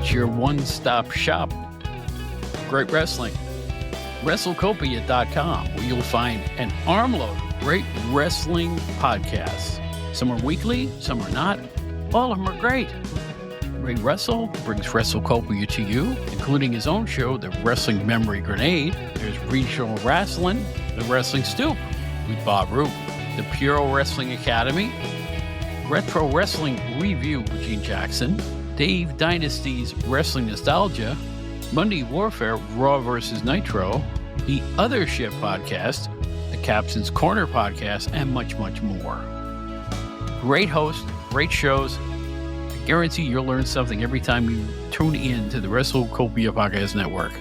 It's your one-stop shop for great wrestling. WrestleCopia.com, where you'll find an armload of great wrestling podcasts. Some are weekly, some are not. All of them are great. Ray Russell brings WrestleCopia to you, including his own show, The Wrestling Memory Grenade. There's Regional Wrestling, The Wrestling Stoop with Bob Roop, The Puro Wrestling Academy, Retro Wrestling Review with Gene Jackson, Dave Dynasty's Wrestling Nostalgia, Monday Warfare, Raw vs. Nitro, the Other Shit podcast, the Captain's Corner podcast, and much, much more. Great host, great shows. I guarantee you'll learn something every time you tune in to the WrestleCopia Podcast Network.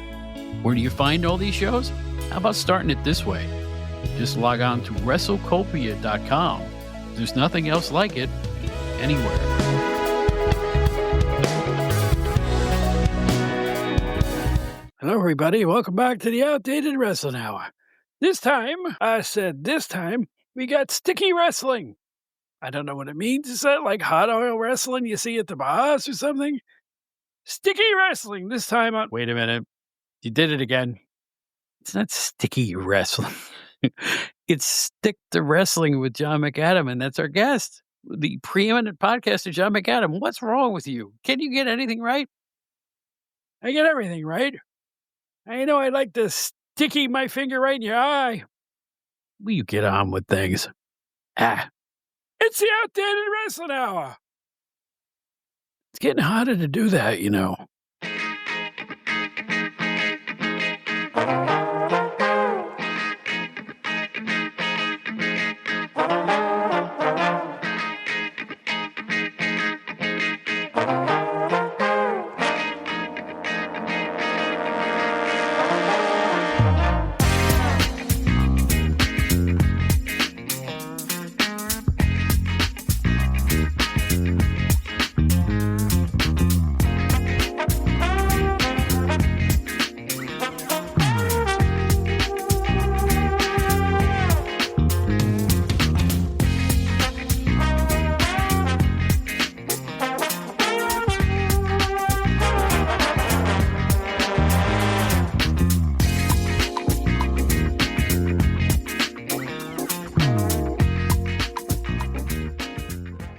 Where do you find all these shows? How about starting it this way? Just log on to WrestleCopia.com. There's nothing else like it anywhere. Hello, everybody. Welcome back to the Outdated Wrestling Hour. This time, we got sticky wrestling. I don't know what it means. Is that like hot oil wrestling you see at the bars or something? Sticky wrestling this time on... Wait a minute. You did it again. It's not sticky wrestling. It's Stick to Wrestling with John McAdam, and that's our guest, the preeminent podcaster, John McAdam. What's wrong with you? Can you get anything right? I get everything right. I know I like to sticky my finger right in your eye. Will you get on with things? It's the Outdated Wrestling Hour. It's getting harder to do that, you know.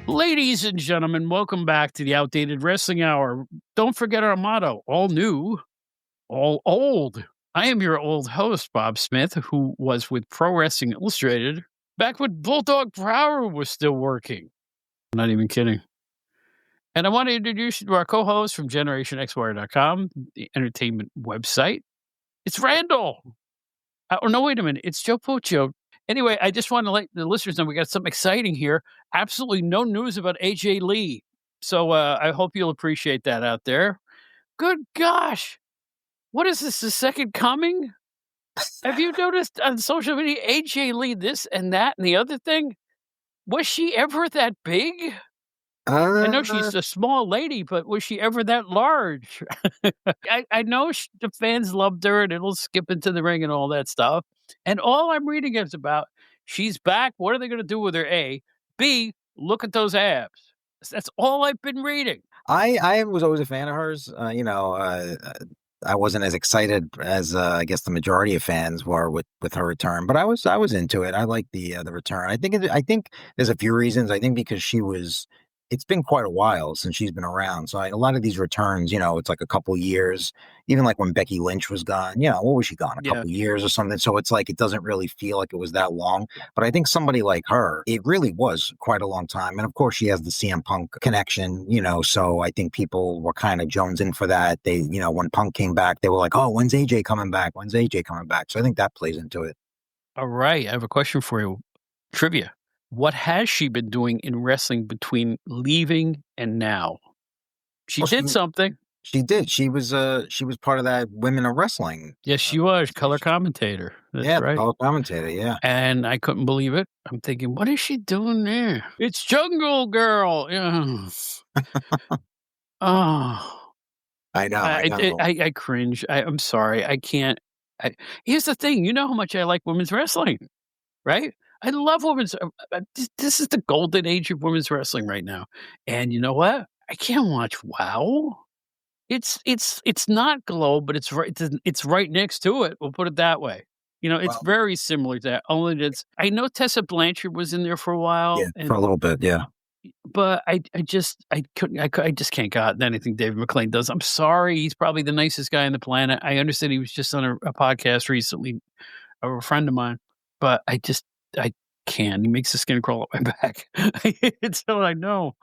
Ladies and gentlemen, welcome back to the Outdated Wrestling Hour. Don't forget our motto, all new, all old. I am your old host, Bob Smith, who was with Pro Wrestling Illustrated back when Bulldog Power was still working. I'm not even kidding. And I want to introduce you to our co-host from GenerationXWire.com, the entertainment website. It's Randall. Oh, no, wait a minute. It's Joe Puccio. Anyway, I just want to let the listeners know we got something exciting here. Absolutely no news about AJ Lee. So I hope you'll appreciate that out there. Good gosh. What is this, the second coming? Have you noticed on social media, AJ Lee, this and that and the other thing? Was she ever that big? I know she's a small lady, but was she ever that large? I know the fans loved her and it'll skip into the ring and all that stuff. And all I'm reading is about she's back. What are they going to do with her? A. B. Look at those abs. That's all I've been reading. I was always a fan of hers. I wasn't as excited as I guess the majority of fans were with her return, but I was into it. I like the return. I think there's a few reasons. I think because it's been quite a while since she's been around. So a lot of these returns, it's like a couple years, even like when Becky Lynch was gone, what was she gone? A couple years or something. So it's like, it doesn't really feel like it was that long, but I think somebody like her, it really was quite a long time. And of course she has the CM Punk connection, so I think people were kind of jonesing for that. They, when Punk came back, they were like, oh, when's AJ coming back? When's AJ coming back? So I think that plays into it. All right. I have a question for you. Trivia. What has she been doing in wrestling between leaving and now? She did something. She did. She was part of that Women of Wrestling. Yes, she was color commentator. That's right. Color commentator. Yeah. And I couldn't believe it. I'm thinking, what is she doing there? It's Jungle Girl. Yeah. Oh, I know. I cringe. I'm sorry. I can't. Here's the thing. You know how much I like women's wrestling, right? I love women's. This is the golden age of women's wrestling right now. And you know what? I can't watch WoW. It's not Glow, but it's right next to it, we'll put it that way. You know, it's Well, very similar to that, only that it's I know Tessa Blanchard was in there for a yeah, while, for a little bit, yeah. but I couldn't I just can't get out anything David McLean does. I'm sorry, he's probably the nicest guy on the planet. I understand he was just on a podcast recently of a friend of mine, but I can't. He makes the skin crawl up my back. It's all I know.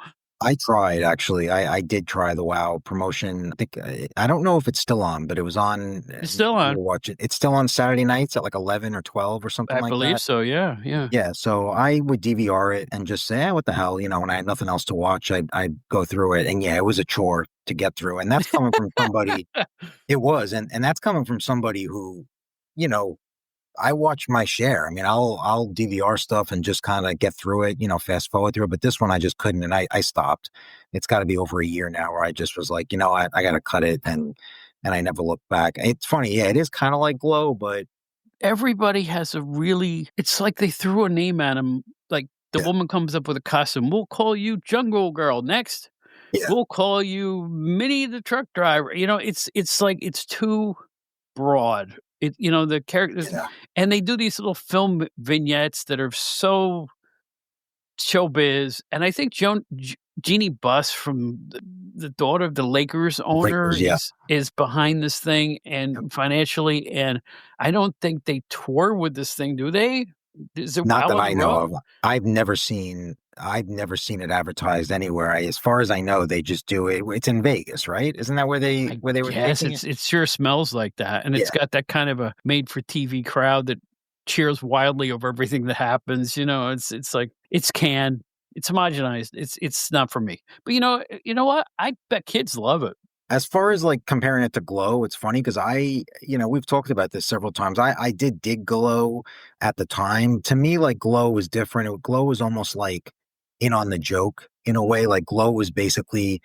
I tried actually. I did try the WoW promotion. I think I don't know if it's still on, but it was on. It's still You on. will watch it. It's still on Saturday nights at like 11 or 12 or something I like believe that. so, yeah, yeah. Yeah, so I would DVR it and just say, "What the hell?" When I had nothing else to watch, I'd go through it, and yeah, it was a chore to get through, and that's coming from somebody. It was, and that's coming from somebody who, you know, I watch my share. I mean, I'll DVR stuff and just kind of get through it, fast forward through it. But this one I just couldn't, and I stopped. It's got to be over a year now where I just was like, I got to cut it, and I never looked back. It's funny, yeah, it is kind of like Glow, but Everybody has a really it's like they threw a name at him, like, the yeah, woman comes up with a costume, "We'll call you Jungle Girl next. yeah, We'll call you Minnie the truck driver." It's like it's too broad. The characters yeah, and they do these little film vignettes that are so showbiz, and I think Jeannie Buss from the daughter of the Lakers owner Lakers, yeah. is behind this thing and financially, and I don't think they tour with this thing, do they? Is it Not out that on the I know road? of. I've never seen it advertised anywhere. As far as I know, they just do it. It's in Vegas, right? Isn't that where they I where they were guess making it? it sure smells like that, and it's Yeah, got that kind of a made for TV crowd that cheers wildly over everything that happens, it's like it's canned, it's homogenized, it's not for me. But you know what? I bet kids love it. as far as like comparing it to Glow, it's funny because we've talked about this several times. I did dig Glow at the time. To me, like Glow was different. Glow was almost like in on the joke in a way. Like Glow was basically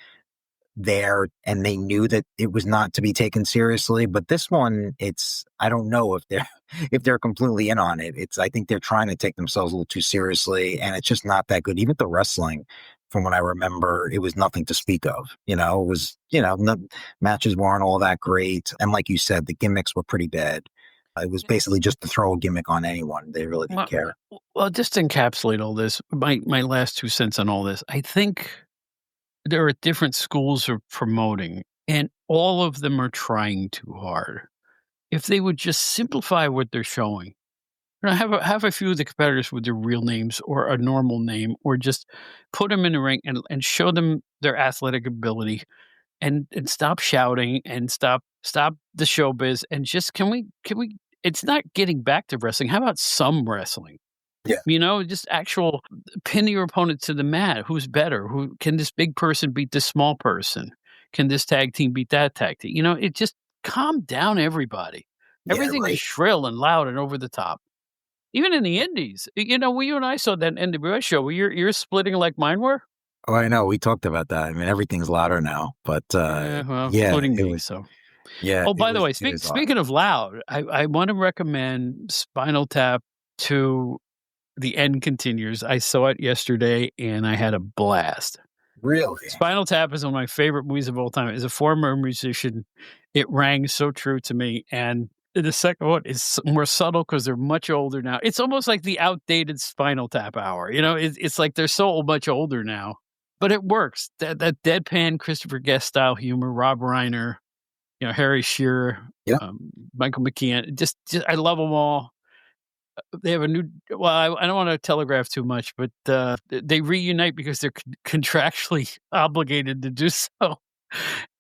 there and they knew that it was not to be taken seriously, but this one, it's I don't know if they're if they're completely in on it. I think they're trying to take themselves a little too seriously, and it's just not that good. Even the wrestling, from what I remember, it was nothing to speak of. It was, no, matches weren't all that great, and like you said, the gimmicks were pretty bad. It was basically just to throw a gimmick on anyone. They really didn't Well care. just to encapsulate all this, my last 2 cents on all this, I think there are different schools of promoting, and all of them are trying too hard. If they would just simplify what they're showing, have a few of the competitors with their real names or a normal name, or just put them in the ring and show them their athletic ability, and stop shouting and stop the showbiz, and just can we it's not getting back to wrestling. How about some wrestling? Yeah, Just actual pin your opponent to the mat. Who's better? Who can this big person beat this small person? Can this tag team beat that tag team? It just calm down everybody. yeah, Everything is right. shrill and loud and over the top. Even in the indies. When you and I saw that NWA show, were your ears splitting like mine were? Oh, I know. We talked about that. I mean, everything's louder now, but Yeah, well, yeah, including it me. was. So, Yeah, oh, by the way, it was loud. speaking of loud, I want to recommend Spinal Tap to The End Continues. I saw it yesterday and I had a blast. Really? Spinal Tap is one of my favorite movies of all time. As a former musician, it rang so true to me. And the second one is more subtle because they're much older now. It's almost like the outdated Spinal Tap hour. It's like they're so much older now, but it works. That deadpan Christopher Guest style humor, Rob Reiner, Harry Shearer, Yeah. Michael McKean. Just I love them all. They have a new well, I don't wanna telegraph too much, but, they reunite because they're contractually obligated to do so,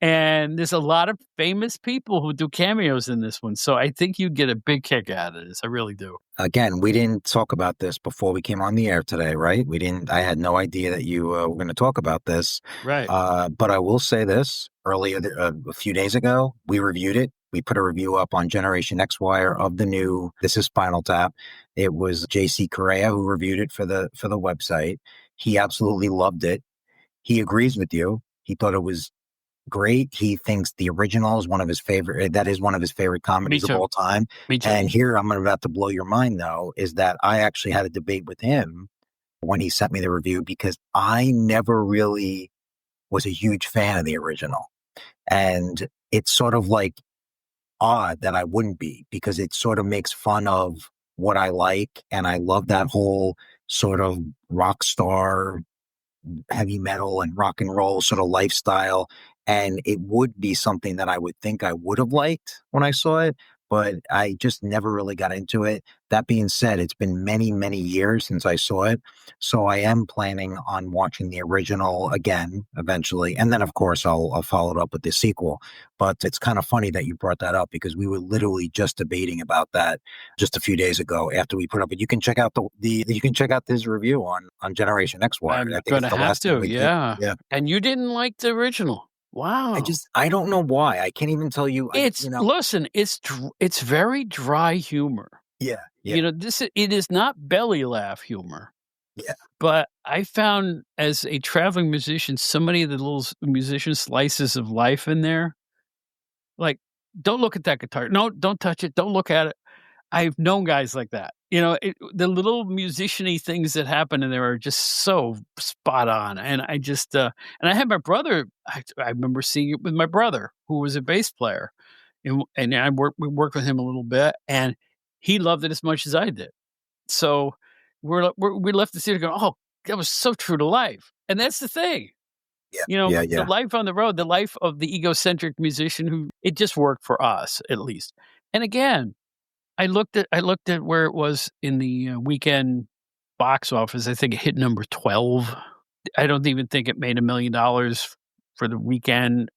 and there's a lot of famous people who do cameos in this one, so I think you get a big kick out of this, I really do. Again, we didn't talk about this before we came on the air today, right? We didn't. I had no idea that you were going to talk about this. Right. But I will say this: earlier, a few days ago, we reviewed it. We put a review up on Generation X Wire of the new This Is Spinal Tap. It was JC Correa who reviewed it for the website. He absolutely loved it. He agrees with you. He thought it was great. He thinks the original is one of his favorite. That is one of his favorite Me comedies of too, all time. me too. And here I'm about to blow your mind, though, is that I actually had a debate with him when he sent me the review because I never really was a huge fan of the original. And it's sort of like odd that I wouldn't be because it sort of makes fun of what I like. And I love that whole sort of rock star heavy metal and rock and roll sort of lifestyle. And it would be something that I would think I would have liked when I saw it, but I just never really got into it. That being said, it's been many, many years since I saw it. So I am planning on watching the original again eventually. And then, of course, I'll follow it up with the sequel. But it's kind of funny that you brought that up because we were literally just debating about that just a few days ago after we put up. But you can check out you can check out this review on Generation X Wired. I I'm think it's gonna the have last thing to, we did. yeah. Yeah. And you didn't like the original. I Wow. just I don't know why. I can't even tell you. It's listen, it's very dry humor. Yeah, yeah, You know, it is not belly laugh humor, yeah, but I found as a traveling musician, so many of the little musician slices of life in there. Like, don't look at that guitar. No, don't touch it. Don't look at it. I've known guys like that. You know, the little musician-y things that happen in there are just so spot on, and I just, and I had my brother I remember seeing it with my brother, who was a bass player, and we worked with him a little bit, and he loved it as much as I did. So, we left the theater going, "Oh, that was so true to life," and that's the thing. yeah, You know, yeah, the yeah, life on the road, the life of the egocentric musician who it just worked for us, at least. And again, I looked at where it was in the, weekend box office. I think it hit number 12. I don't even think it made $1,000,000 for the weekend.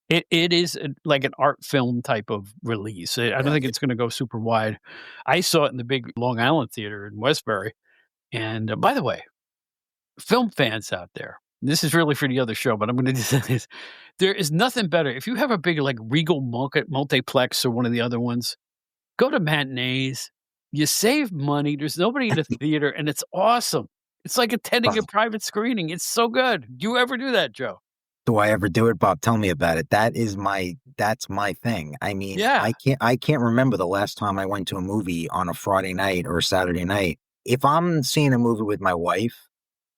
It is like an art film type of release. I don't yeah, think yeah. it's gonna go super wide. I saw it in the big Long Island theater in Westbury, and, by the way, film fans out there, this is really for the other show, but I'm gonna just say this. There is nothing better. If you have a big, like, Regal multiplex or one of the other ones, go to matinees. You save money. There's nobody in the theater, and it's awesome. It's like attending a Right. private screening. It's so good. Do you ever do that, Joe? Do I ever do it, Bob? Tell me about it. That's my thing. I mean, Yeah. I can't remember the last time I went to a movie on a Friday night or a Saturday night. If I'm seeing a movie with my wife,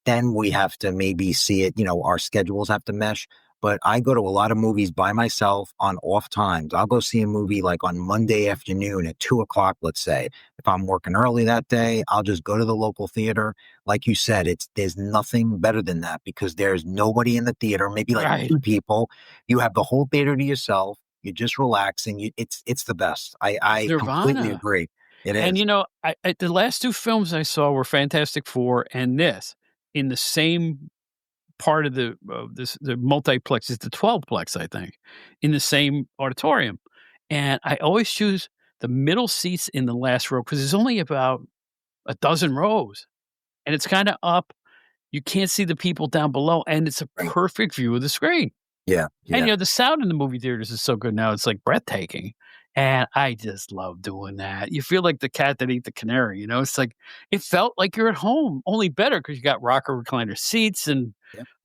then we have to maybe see it, our schedules have to mesh. But I go to a lot of movies by myself on off times. I'll go see a movie like on Monday afternoon at 2 o'clock, let's say. If I'm working early that day, I'll just go to the local theater. Like you said, there's nothing better than that because there's nobody in the theater, maybe like Right. two people. You have the whole theater to yourself. You're just relaxing. It's the best. It's I completely Nirvana. agree. It And, is. the last 2 films I saw were Fantastic Four and this in the same part of the multiplex. It's the 12-plex, I think, in the same auditorium. And I always choose the middle seats in the last row because there's only about a dozen rows, and it's kinda up. You can't see the people down below, and it's a Right. perfect view of the screen. Yeah. And, Yeah. the sound in the movie theaters is so good now, it's, like, breathtaking, and I just love doing that. You feel like the cat that ate the canary, It's like it felt like you're at home, only better because you got rocker recliner seats, and,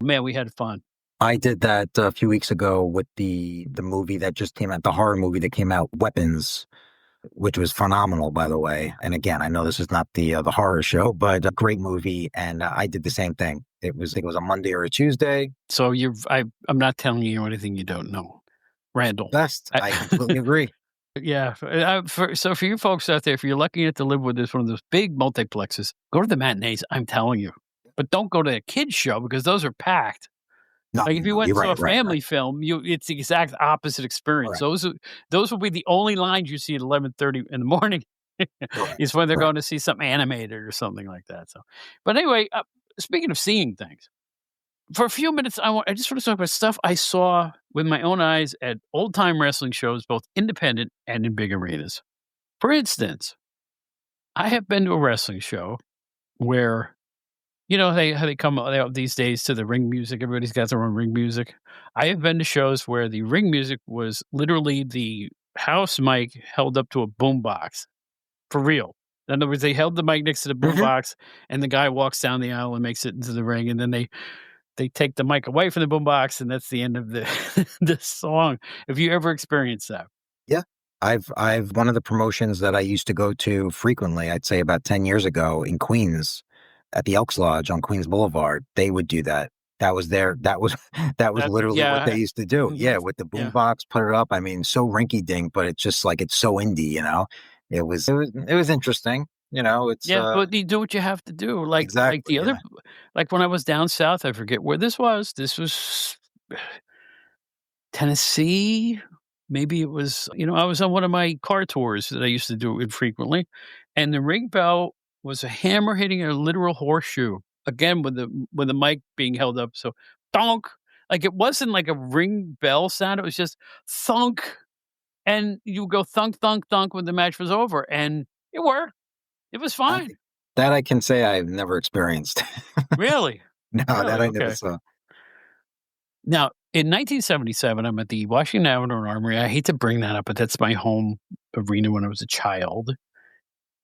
man, we had fun. I did that a few weeks ago with the movie that just came out, the horror movie that came out, Weapons, which was phenomenal, by the way. And again, I know this is not the horror show, but a great movie. And I did the same thing. It was a Monday or a Tuesday. So I'm not telling you anything you don't know. Randall. Best. I I completely agree. yeah, for you folks out there, if you're lucky enough to live with this one of those big multiplexes, go to the matinees, I'm telling you. But don't go to a kids show because those are packed. No, Like, if you no, went you're and saw right, a right, right. family film, it's the exact opposite experience. Correct, Those will be the only lines you see at 11:30 in the morning is correct, when they're correct. going to see something animated or something like that, so but anyway, speaking of seeing things, for a few minutes, I just wanna talk about stuff I saw with my own eyes at old-time wrestling shows, both independent and in big arenas. For instance, I have been to a wrestling show where, how they come out these days to the ring music, everybody's got their own ring music. I have been to shows where the ring music was literally the house mic held up to a boombox, for real. In other words, they held the mic next to the Mhm. boombox, and the guy walks down the aisle and makes it into the ring, and then they take the mic away from the boombox, and that's the end of the the song. Have you ever experienced that? Yeah. I've one of the promotions that I used to go to frequently, I'd say about 10 years ago in Queens at the Elks Lodge on Queens Boulevard, they would do that. That was their that was That literally what they yeah. used to do. Mhm. Yeah, with the Yeah. boombox, put it up. I mean, so rinky dink, but it's just like it's so indie, you know. It was interesting. You know, it's Yeah, but you do what you have to do, like exactly, the other yeah. like, when I was down south, I forget where this was Tennessee? Maybe it was I was on one of my car tours that I used to do infrequently, and the ring bell was a hammer hitting a literal horseshoe, again, with the mic being held up, so "thunk." Like, it wasn't like a ring bell sound, it was just "thunk," and you go "thunk, thunk, thunk" when the match was over, and it worked. It was I fine. that I can say I've never experienced. Really? No, that Really? I never Okay. saw. Now, in 1977, I'm at the Washington Avenue Armory. I hate to bring that up, but that's my home arena when I was a child.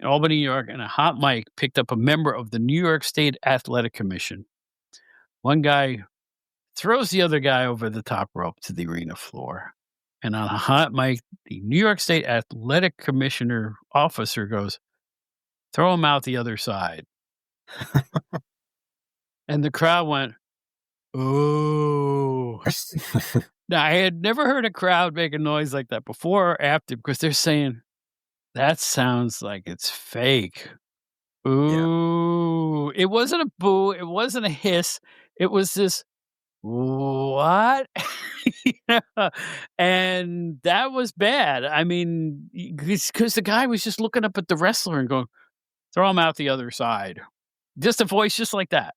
In Albany, New York, and a hot mic picked up a member of the New York State Athletic Commission. One guy throws the other guy over the top rope to the arena floor. And on a hot mic, the New York State Athletic Commissioner officer goes, throw him out the other side. And the crowd went, oh. Now, I had never heard a crowd make a noise like that before or after because they're saying, "That sounds like it's fake." Yeah. Ooh, it wasn't a boo, it wasn't a hiss, it was this, "What?" Yeah, and that was bad. I mean, because the guy was just looking up at the wrestler and going, "Throw him out the other side." Just a voice just like that.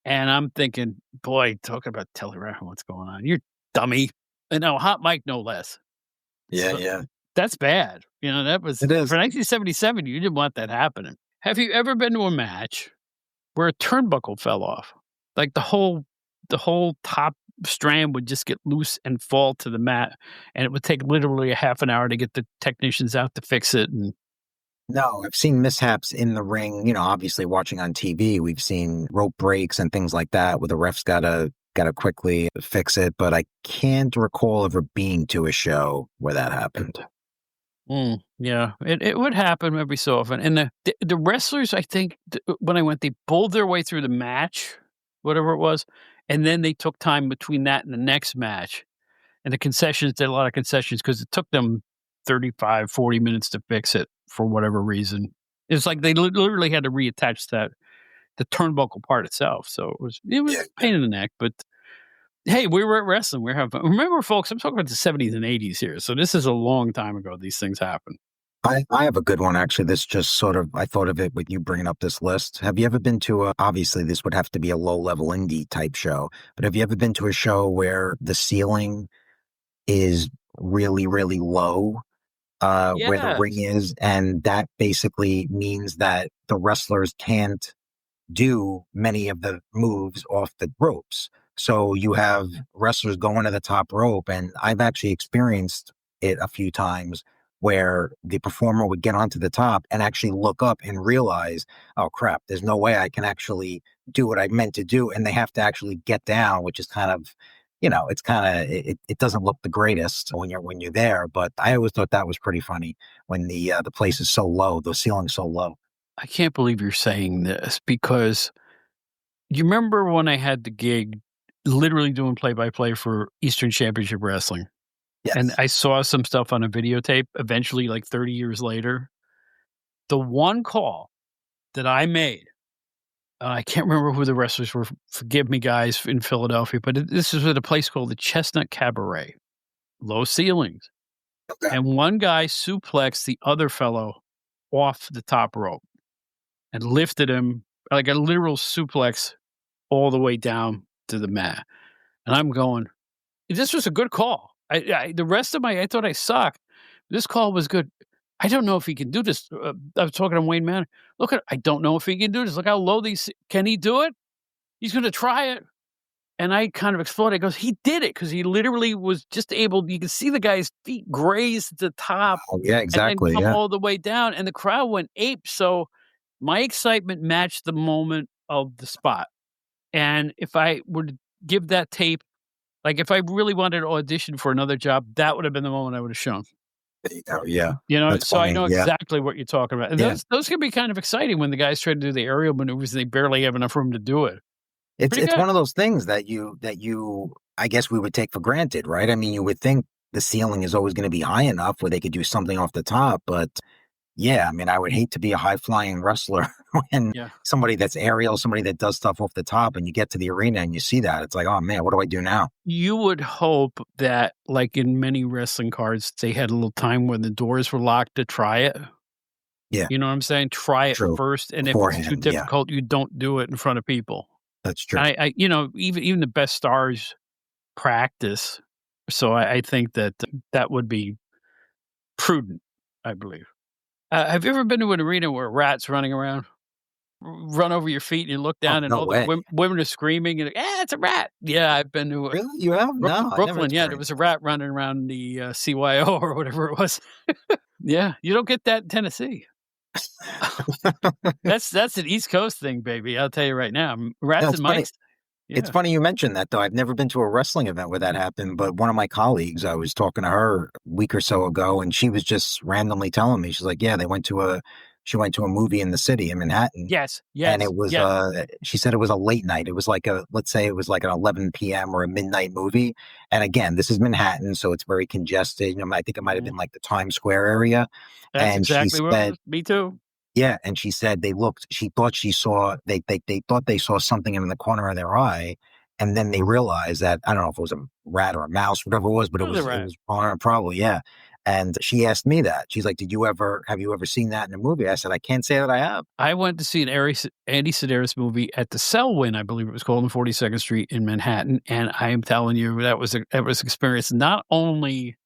And I'm thinking, "Boy, talking about television, what's going on? You dummy." And no, hot mic, no less. Yeah, So, yeah. that's bad. That was It is. for 1977, you didn't want that happening. Have you ever been to a match where a turnbuckle fell off? Like, the whole top strand would just get loose and fall to the mat, and it would take literally a half an hour to get the technicians out to fix it, and No, I've seen mishaps in the ring, obviously watching on TV, we've seen rope breaks and things like that where the refs gotta quickly fix it, but I can't recall ever being to a show where that happened. yeah, it would happen every so often, and the wrestlers, I think, when I went, they bowled their way through the match, whatever it was, and then they took time between that and the next match. And the concessions did a lot of concessions because it took them 35, 40 minutes to fix it for whatever reason. It's like they literally had to reattach the turnbuckle part itself, so it was Yeah, a pain in the neck, but hey, we were at wrestling, we're having fun. Remember, folks, I'm talking about the '70s and '80s here, so this is a long time ago these things happen. I have a good one actually. This just sort of I thought of it with you bringing up this list. Have you ever been to a obviously this would have to be a low level indie type show, but have you ever been to a show where the ceiling is really, really low, where the ring Yes. is, and that basically means that the wrestlers can't do many of the moves off the ropes. So you have wrestlers going to the top rope, and I've actually experienced it a few times where the performer would get onto the top and actually look up and realize, oh crap, there's no way I can actually do what I meant to do. And they have to actually get down, which is kind of, it's kind of it doesn't look the greatest when you're there. But I always thought that was pretty funny when the place is so low, the ceiling's so low. I can't believe you're saying this because you remember when I had the gig literally doing play-by-play for Eastern Championship Wrestling? And Yes. I saw some stuff on a videotape eventually, like 30 years later. The one call that I made, I can't remember who the wrestlers were, forgive me, guys, in Philadelphia, but this is at a place called the Chestnut Cabaret, low ceilings. Okay. And one guy suplexed the other fellow off the top rope and lifted him like a literal suplex all the way down to the mat. And I'm going, this was a good call. The rest of I thought I sucked. This call was good. I don't know if he can do this. I was talking to Wayne Manor. I don't know if he can do this. Look how low can he do it? He's going to try it. And I kind of exploded. He goes, he did it because he literally was just able, you can see the guy's feet graze the top Oh, yeah, and then exactly. come Yeah. all the way down. And the crowd went ape. So my excitement matched the moment of the spot. And if I were to give that tape, like, if I really wanted to audition for another job, that would have been the moment I would have shown. There you go. Yeah. That's So I funny. know Yeah. exactly what you're talking about. And Yeah. those can be kind of exciting when the guys try to do the aerial maneuvers and they barely have enough room to do it. Pretty it's good. one of those things that you I guess we would take for granted, right? I mean, you would think the ceiling is always going to be high enough where they could do something off the top, but yeah, I mean, I would hate to be a high flying wrestler when Yeah. somebody that's aerial, somebody that does stuff off the top, and you get to the arena and you see that. It's like, oh man, what do I do now? You would hope that, like in many wrestling cards, they had a little time when the doors were locked to try it. Yeah, You know what I'm saying? Try it true. first, and if it's too Beforehand, yeah, difficult, you don't do it in front of people. that's true. I even the best stars practice, so I think that that would be prudent, I believe. Have you ever been to an arena where rats running around? Run over your feet and you look Oh, down and no all the way. women are screaming and, "Ah, it's a rat." Yeah, I've been to Really? You have? No, I never Brooklyn, yeah, there was experienced a rat running around the, CYO or whatever it was. Yeah, you don't get that in Tennessee. that. That's an East Coast thing, baby, I'll tell you right now. No, Rats it's and funny. mice. It's Yeah. funny you mentioned that, though. I've never been to a wrestling event where that happened, but one of my colleagues, I was talking to her a week or so ago, and she was just randomly telling me, she's like, "Yeah, she went to a movie in the city in Manhattan, Yes, and yes, it was, yes. she said it was a late night. It was like let's say it was like an 11 p.m. or a midnight movie. And again, this is Manhattan, so it's very congested. I think it might have Mhm. been like the Times Square area. That's And she exactly what it said, was. Me too. yeah, and she said she thought she saw they thought they saw something in the corner of their eye, and then they realized that I don't know if it was a rat or a mouse, whatever it was, but It was a it rat. was probably, yeah. And she asked me that. She's like, have you ever seen that in a movie? I said, I can't say that I have. I went to see an Andy Sedaris movie at the Selwyn, I believe it was called, on 42nd Street in Manhattan, and I am telling you, that was experience. Not only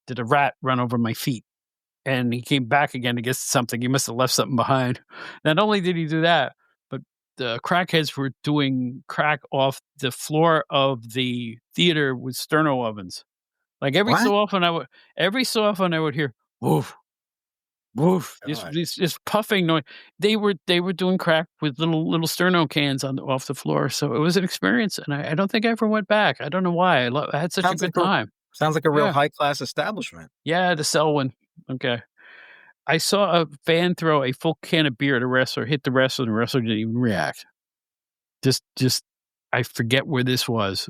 did a rat run over my feet, and he came back again to get something. He must have left something behind. Not only did he do that, but the crackheads were doing crack off the floor of the theater with sterno ovens. Like What? every so often I would hear woof, woof, God. this puffing noise. They were doing crack with little sterno cans on off the floor. So it was an experience, and I don't think I ever went back. I don't know why. I had such a Sounds good like a time. sounds like a real Yeah, high class establishment. yeah, the Selwyn. Okay. I saw a fan throw a full can of beer at a wrestler, hit the wrestler didn't even react. Just I forget where this was.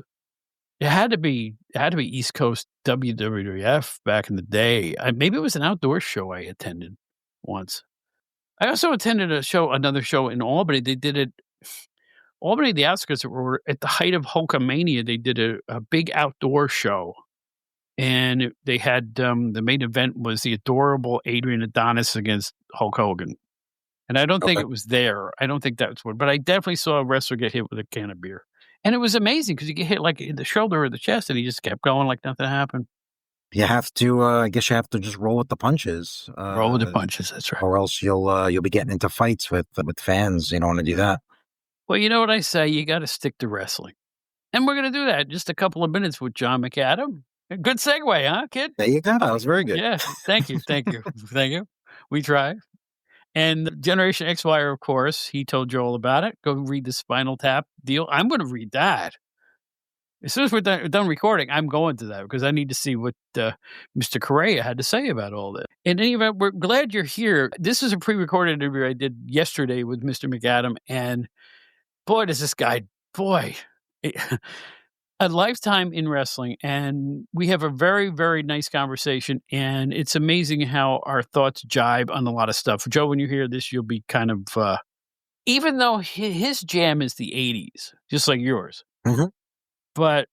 It had to be East Coast WWF back in the day. Maybe it was an outdoor show I attended once. I also attended another show in Albany. They did it Albany, the outskirts were at the height of Hulkamania. They did a big outdoor show, and they had, the main event was the adorable Adrian Adonis against Hulk Hogan. And I don't think Okay. it was there. I don't think that's what, but I definitely saw a wrestler get hit with a can of beer. And it was amazing because you get hit like in the shoulder or the chest and he just kept going like nothing happened. You have to, I guess you have to just roll with the punches, Roll with the punches. That's right. or else you'll be getting into fights with fans. You don't want to do that. Well, you know what I say? You got to stick to wrestling. And we're going to do that in just a couple of minutes with John McAdam. Good segue, huh, kid? There you go. That was very good. Yeah. Thank you. Thank you. Thank you. We try. And Generation XY, of course, he told you all about it. Go read the Spinal Tap deal. I'm going to read that. As soon as we're done recording, I'm going to that because I need to see what Mr. Correa had to say about all this. In any event, we're glad you're here. This is a pre-recorded interview I did yesterday with Mr. McAdam, and boy, does this guy, boy, a lifetime in wrestling, and we have a very, very nice conversation, and it's amazing how our thoughts jibe on a lot of stuff. Joe, when you hear this, you'll be kind of, even though his jam is the '80s, just like yours, Hmm. but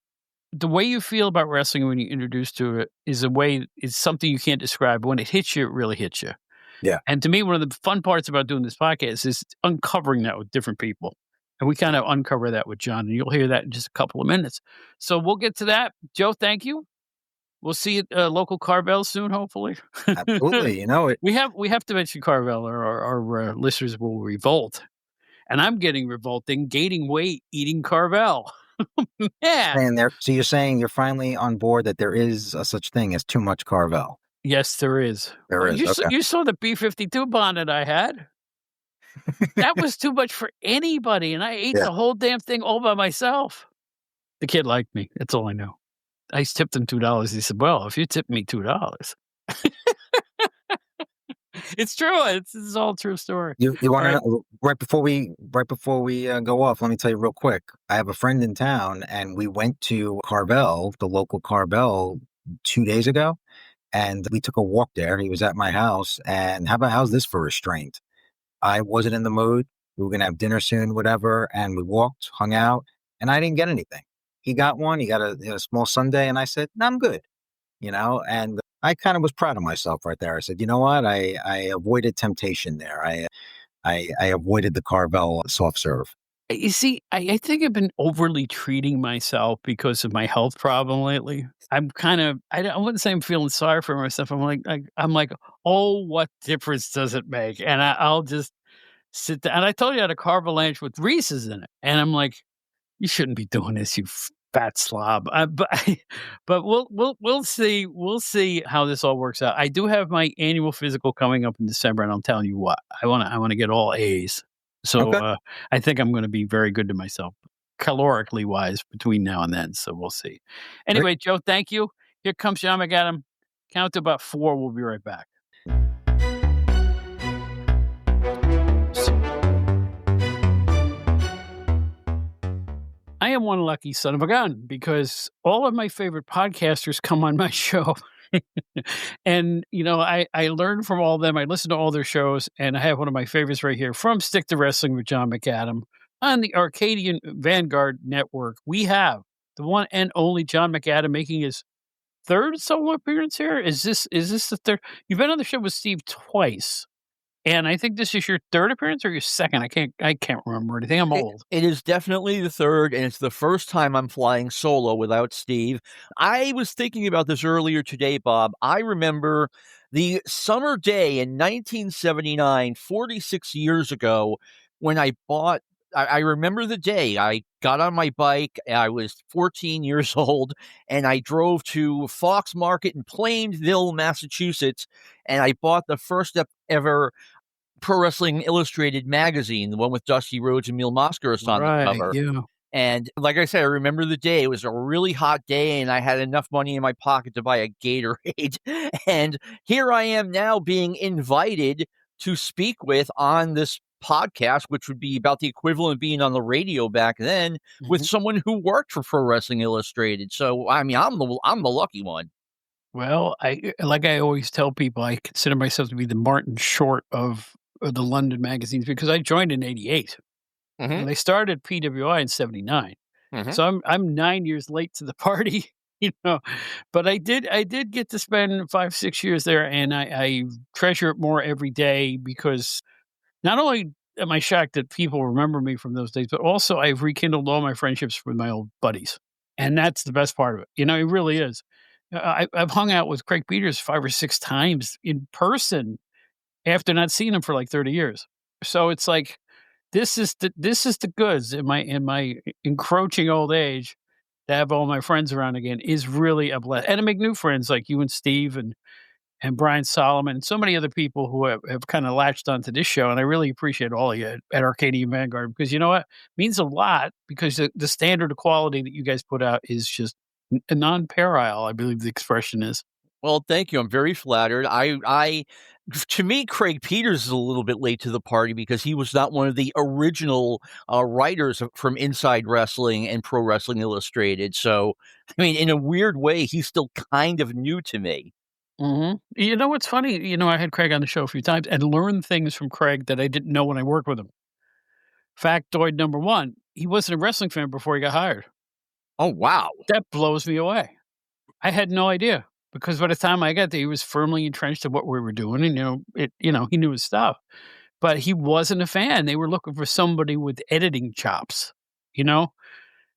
the way you feel about wrestling when you're introduced to it is something you can't describe. When it hits you, it really hits you. Yeah, And to me, one of the fun parts about doing this podcast is uncovering that with different people. And we kind of uncover that with John, and you'll hear that in just a couple of minutes. So we'll get to that. Joe, thank you. We'll see you at local Carvel soon, hopefully. absolutely. You know it. We have to mention Carvel, or our listeners will revolt. And I'm getting revolting, gaining weight, eating Carvel. Yeah. And there. So you're saying you're finally on board that there is a such thing as too much Carvel. Yes, there is. There Well, is. Okay. you saw the B-52 bonnet I had. That was too much for anybody, and I ate Yeah. the whole damn thing all by myself. The kid liked me, that's all I know. I tipped him $2. He said, "Well, if you tip me $2." It's true. It's all true story. You All want to right. know right before we go off? Let me tell you real quick. I have a friend in town, and we went to Carvel, the local Carvel, 2 days ago, and we took a walk there. He was at my house, and how's this for restraint? I wasn't in the mood. We were gonna have dinner soon, whatever, and we walked, hung out, and I didn't get anything. He got one. He got a small sundae, and I said, "No, I'm good." And I kind of was proud of myself right there. I said, you know what? I avoided temptation there. I avoided the Carvel soft serve. You see, I think I've been overly treating myself because of my health problem lately. I'm kind of I wouldn't say I'm feeling sorry for myself. I'm like, oh, what difference does it make? And I'll just sit down. And I told you I had a carvalanche with Reese's in it, and I'm like, you shouldn't be doing this, you fat slob. But but we'll see. We'll see how this all works out. I do have my annual physical coming up in December, and I'm telling you what, I wanna get all A's. So, Okay. I think I'm gonna be very good to myself, calorically wise, between now and then, so we'll see. Great. Anyway, Joe, thank you. Here comes John McAdam. Count to about 4, we'll be right back. I am one lucky son of a gun because all of my favorite podcasters come on my show. And, I learn from all of them. I listen to all their shows, and I have one of my favorites right here from Stick to Wrestling with John McAdam on the Arcadian Vanguard Network. We have the one and only John McAdam making his third solo appearance here. Is this the third? You've been on the show with Steve twice, and I think this is your third appearance or your second. I can't remember. I think I'm old. It is definitely the third, and it's the first time I'm flying solo without Steve. I was thinking about this earlier today, Bob. I remember the summer day in 1979, 46 years ago, when I bought. I remember the day I got on my bike. I was 14 years old, and I drove to Fox Market in Plainville, Massachusetts, and I bought the first ever Pro Wrestling Illustrated magazine, the one with Dusty Rhodes and Mil Mascaras on the Right. cover. Yeah. And like I said, I remember the day. It was a really hot day, and I had enough money in my pocket to buy a Gatorade. And here I am now being invited to speak with on this podcast, which would be about the equivalent of being on the radio back then, with Mhm. someone who worked for Pro Wrestling Illustrated. So I mean, I'm the lucky one. Well, like I always tell people, I consider myself to be the Martin Short of the London magazines because I joined in '88 Hmm. and I started PWI in '79. Hmm. So I'm 9 years late to the party, you know. But I did get to spend 5, 6 years there, and I treasure it more every day because not only am I shocked that people remember me from those days, but also I've rekindled all my friendships with my old buddies, and that's the best part of it. It really is. I've hung out with Craig Peters 5 or 6 times in person after not seeing him for like 30 years. So it's like this is the goods in my encroaching old age to have all my friends around again is really a blessing. And to make new friends like you and Steve and Brian Solomon and so many other people who have kind of latched onto this show. And I really appreciate all of you at Arcadian Vanguard because you know what? It means a lot because the standard of quality that you guys put out is just non-parallel, I believe the expression is. Well, thank you. I'm very flattered. To me, Craig Peters is a little bit late to the party because he was not one of the original writers from Inside Wrestling and Pro Wrestling Illustrated. So, I mean, in a weird way, he's still kind of new to me. You know what's funny? I had Craig on the show a few times and learned things from Craig that I didn't know when I worked with him. Factoid number one, he wasn't a wrestling fan before he got hired. Oh, wow. That blows me away. I had no idea because by the time I got there, he was firmly entrenched in what we were doing, and he knew his stuff. But he wasn't a fan. They were looking for somebody with editing chops. You know,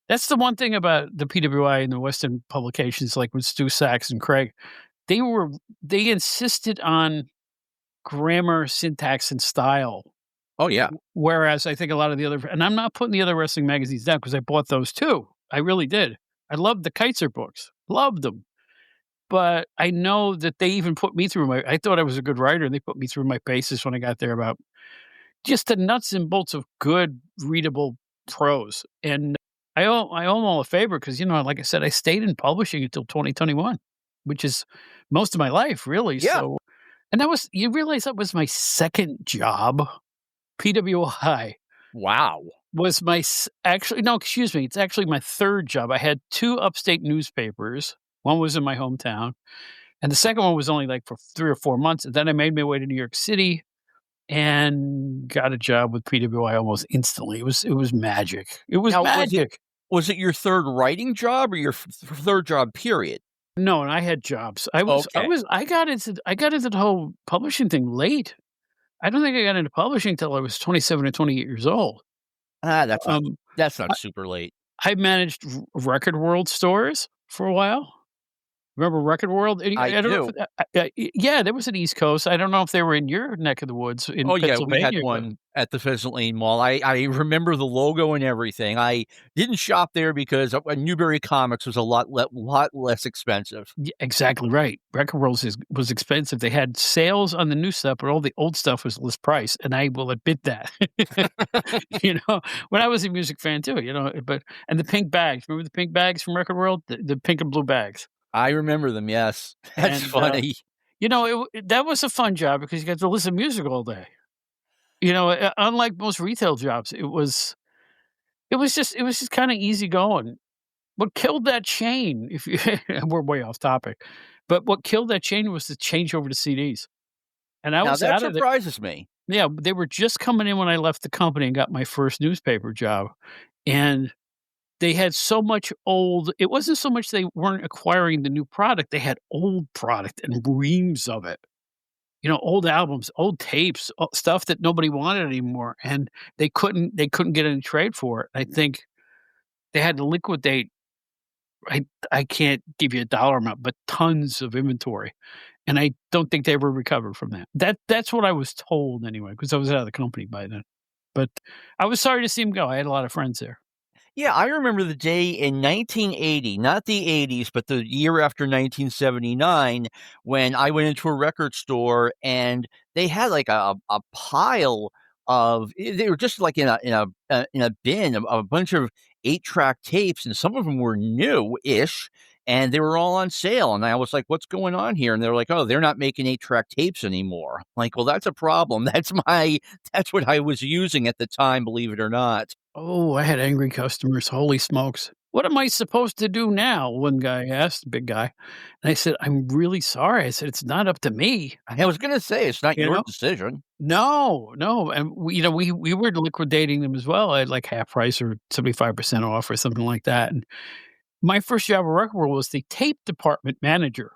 that's the one thing about the PWI and the Western publications, like with Stu Sachs and Craig. They were they insisted on grammar, syntax, and style. Oh, yeah. Whereas I think a lot of the other, and I'm not putting the other wrestling magazines down because I bought those too. I really did. I loved the Kaiser books, loved them. But I know that they even put me through I thought I was a good writer, and they put me through my paces when I got there about just the nuts and bolts of good readable prose. And I owe 'em all a favor because, like I said, I stayed in publishing until 2021, which is most of my life, really. Yeah. So And that was you realize that was my second job? PWI Wow. was my s actually, no, excuse me, it's actually my 3rd job. I had 2 upstate newspapers. One was in my hometown, and the second one was only, like, for 3 or 4 months, and then I made my way to New York City and got a job with PWI almost instantly. It was magic. It was Now, magic. was it your 3rd writing job or your 3rd job period? No, and I had jobs. I was I Okay. was I got into the whole publishing thing late. I don't think I got into publishing till I was 27 or 28 years old. Ah, Um, that's not I super late. I managed Record World stores for a while. Remember Record World? And I I don't know do. if yeah, there was an East Coast. I don't know if they were in your neck of the woods in Oh, yeah, we had Pennsylvania, but one at the Pheasant Lane Mall. I remember the logo and everything. I didn't shop there because, Newbury Comics was a lot less expensive. exactly right. Record World was expensive. They had sales on the new stuff, but all the old stuff was list price, and I will admit that. When I was a music fan too, but and the pink bags. Remember the pink bags from Record World? The pink and blue bags. I remember them, yes. That's And, funny. that was a fun job because you got to listen to music all day. Unlike most retail jobs, it was just kinda easy going. What killed that chain, if you we're way off topic, but what killed that chain was the change over to CDs, and I Now was that out of there. surprises me. Yeah, they were just coming in when I left the company and got my first newspaper job, and they had so much old it wasn't so much they weren't acquiring the new product, they had old product and reams of it. Old albums, old tapes, stuff that nobody wanted anymore, and they couldn't get any trade for it. I think they had to liquidate. I can't give you a dollar amount, but tons of inventory, and I don't think they ever recovered from that. That's what I was told anyway, because I was out of the company by then. But I was sorry to see him go. I had a lot of friends there. Yeah, I remember the day in 1980, not the '80s, but the year after 1979, when I went into a record store and they had like a pile of they were just like in a bin of a bunch of 8-track tapes, and some of them were new-ish, and they were all on sale. And I was like, "What's going on here?" And they were like, "Oh, they're not making 8-track tapes anymore." Like, well, that's a problem. That's what I was using at the time, believe it or not. Oh, I had angry customers. Holy smokes. What am I supposed to do now? One guy asked, big guy. And I said, I'm really sorry. I said, it's not up to me. I was gonna say, it's not You your know? decision. No, no. And we were liquidating them as well at like half price or 75% off or something like that. And my first job at Record World was the tape department manager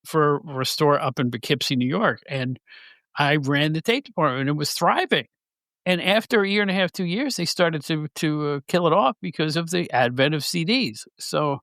for a store up in Poughkeepsie, New York. And I ran the tape department. It was thriving. And after a year and a half, 2 years, they started to kill it off because of the advent of CDs. So,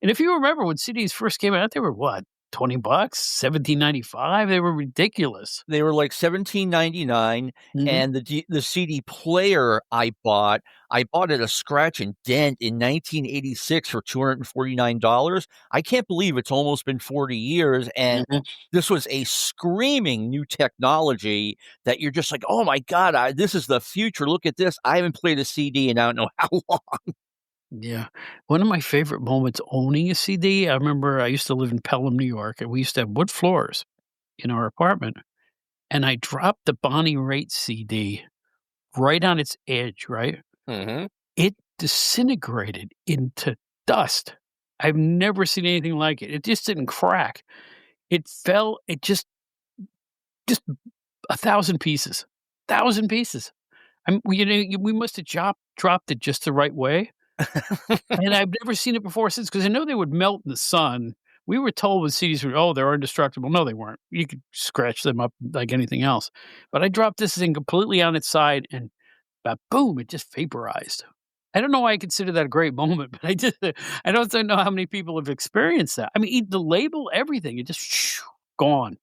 and if you remember when CDs first came out, they were what, 20 bucks, 17.95. They were ridiculous. They were like 17.99, Mhm. and the CD player I bought at a scratch and dent in 1986 for $249. I can't believe it's almost been 40 years, and Mhm. this was a screaming new technology that you're just like, "Oh my god, this is the future. Look at this." I haven't played a CD in I don't know how long. Yeah. One of my favorite moments owning a CD, I remember I used to live in Pelham, New York, and we used to have wood floors in our apartment. And I dropped the Bonnie Raitt CD right on its edge, right? Mhm. It disintegrated into dust. I've never seen anything like it. It just didn't crack. It just 1,000 pieces. 1,000 pieces. We must have dropped it just the right way, and I've never seen it before since because I know they would melt in the sun. We were told with CDs were, "Oh, they're indestructible." No, they weren't. You could scratch them up like anything else. But I dropped this thing completely on its side and boom, it just vaporized. I don't know why I consider that a great moment, but I just I don't know how many people have experienced that. I mean, the label, everything, it just gone.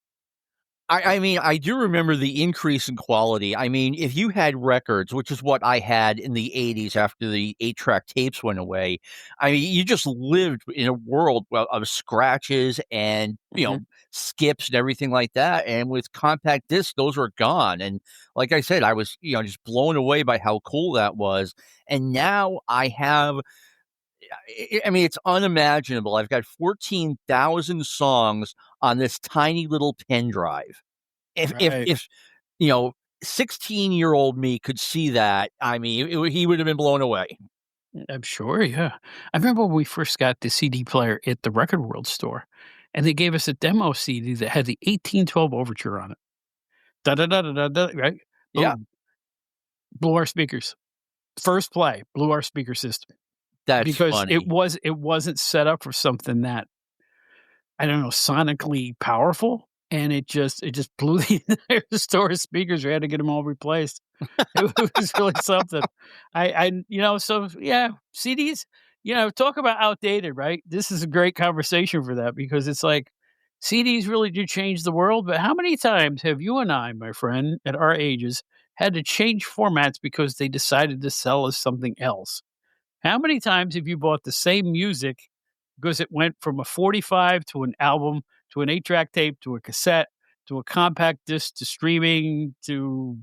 I mean, I do remember the increase in quality. I mean, if you had records, which is what I had in the '80s after the 8-track tapes went away, I mean, you just lived in a world of scratches and, Mhm. skips and everything like that, and with compact discs, those were gone, and like I said, I was, just blown away by how cool that was, and now I have I mean, it's unimaginable. I've got 14,000 songs on this tiny little pen drive. Right. If 16-year-old me could see that, I mean, he would have been blown away. I'm sure, yeah. I remember when we first got the CD player at the Record World store, and they gave us a demo CD that had the 1812 Overture on it. Da da da da da da. Right? Yeah, Boom. Blew our speakers. First play blew our speaker system that's because funny. it wasn't set up for something that I don't know, sonically powerful, and it just blew the entire store of speakers. We had to get them all replaced. It was really something. So yeah, CDs, talk about outdated, right? This is a great conversation for that because it's like CDs really do change the world. But how many times have you and I, my friend, at our ages, had to change formats because they decided to sell us something else? How many times have you bought the same music because it went from a 45 to an album to an 8-track tape to a cassette to a compact disc to streaming to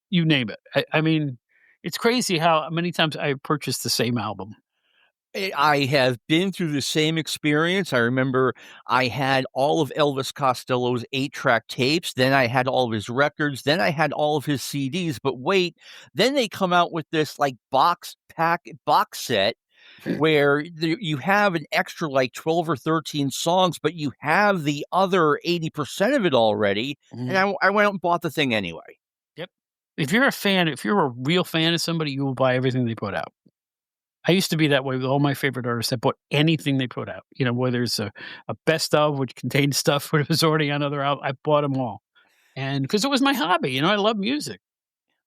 you name it. I mean, it's crazy how many times I've purchased the same album. I have been through the same experience. I remember I had all of Elvis Costello's 8-track tapes, then I had all of his records, then I had all of his CDs, but wait, then they come out with this, like, box set where you have an extra, like, 12 or 13 songs, but you have the other 80% of it already, and Mhm. I went out and bought the thing anyway. Yep. If you're a real fan of somebody, you will buy everything they put out. I used to be that way with all my favorite artists. I bought anything they put out. Whether it's a best of, which contained stuff that was already on other albums, I bought them all. And because it was my hobby, I love music.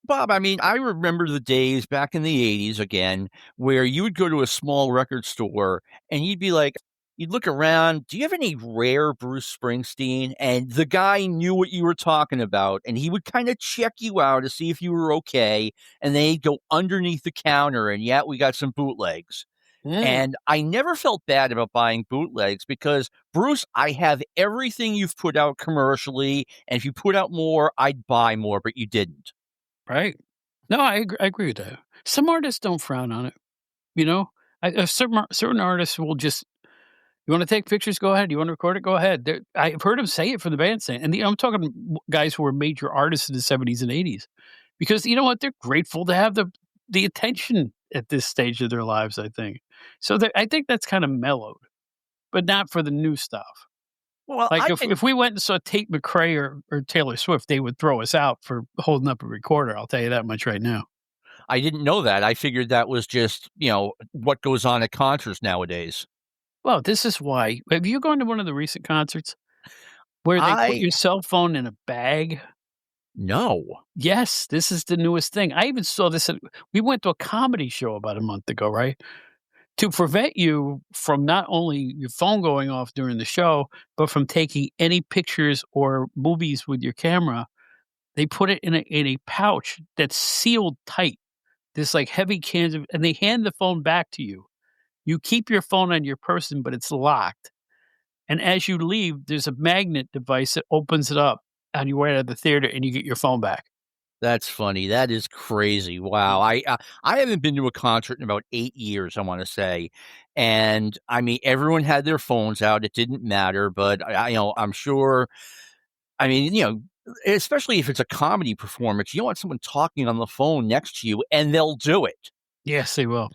Bob, I mean, I remember the days back in the 80s again, where you would go to a small record store and you'd be like, you'd look around, do you have any rare Bruce Springsteen? And the guy knew what you were talking about, and he would kind of check you out to see if you were okay. And then he'd go underneath the counter, and yeah, we got some bootlegs. Mm, And I never felt bad about buying bootlegs because, Bruce, I have everything you've put out commercially. And if you put out more, I'd buy more, but you didn't. right. No, I agree with that. Some artists don't frown on it. You know, certain artists will just you wanna take pictures? Go ahead. You wanna record it? Go ahead. I've heard him say it from the bandstand, and I'm talking guys who were major artists in the '70s and '80s, because you know what? They're grateful to have the attention at this stage of their lives, I think. So I think that's kinda mellowed, but not for the new stuff. Well, Like, I if we went and saw Tate McRae or Taylor Swift, they would throw us out for holding up a recorder, I'll tell you that much right now. I didn't know that. I figured that was just, what goes on at concerts nowadays. Well, this is why have you gone to one of the recent concerts where they put I your cell phone in a bag? No. Yes, this is the newest thing. I even saw this we went to a comedy show about a month ago, right? To prevent you from not only your phone going off during the show, but from taking any pictures or movies with your camera, they put it in a pouch that's sealed tight. This like heavy cans of, and they hand the phone back to you. You keep your phone on your person, but it's locked. And as you leave, there's a magnet device that opens it up on your way out of the theater, and you get your phone back. That's funny. That is crazy. Wow. I haven't been to a concert in about 8 years, I wanna say, and, I mean, everyone had their phones out, it didn't matter, but I'm sure, I mean, especially if it's a comedy performance, you don't want someone talking on the phone next to you, and they'll do it. Yes, they will.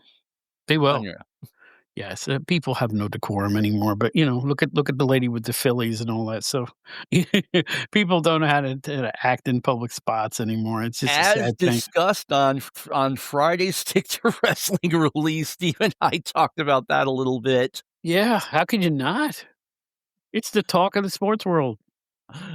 They will. Yeah. Yes, people have no decorum anymore, but, look at the lady with the Phillies and all that, so people don't know how to act in public spots anymore, it's just a As sad thing. discussed on Friday's Stick to Wrestling release, Steve and I talked about that a little bit. Yeah, how could you not? It's the talk of the sports world.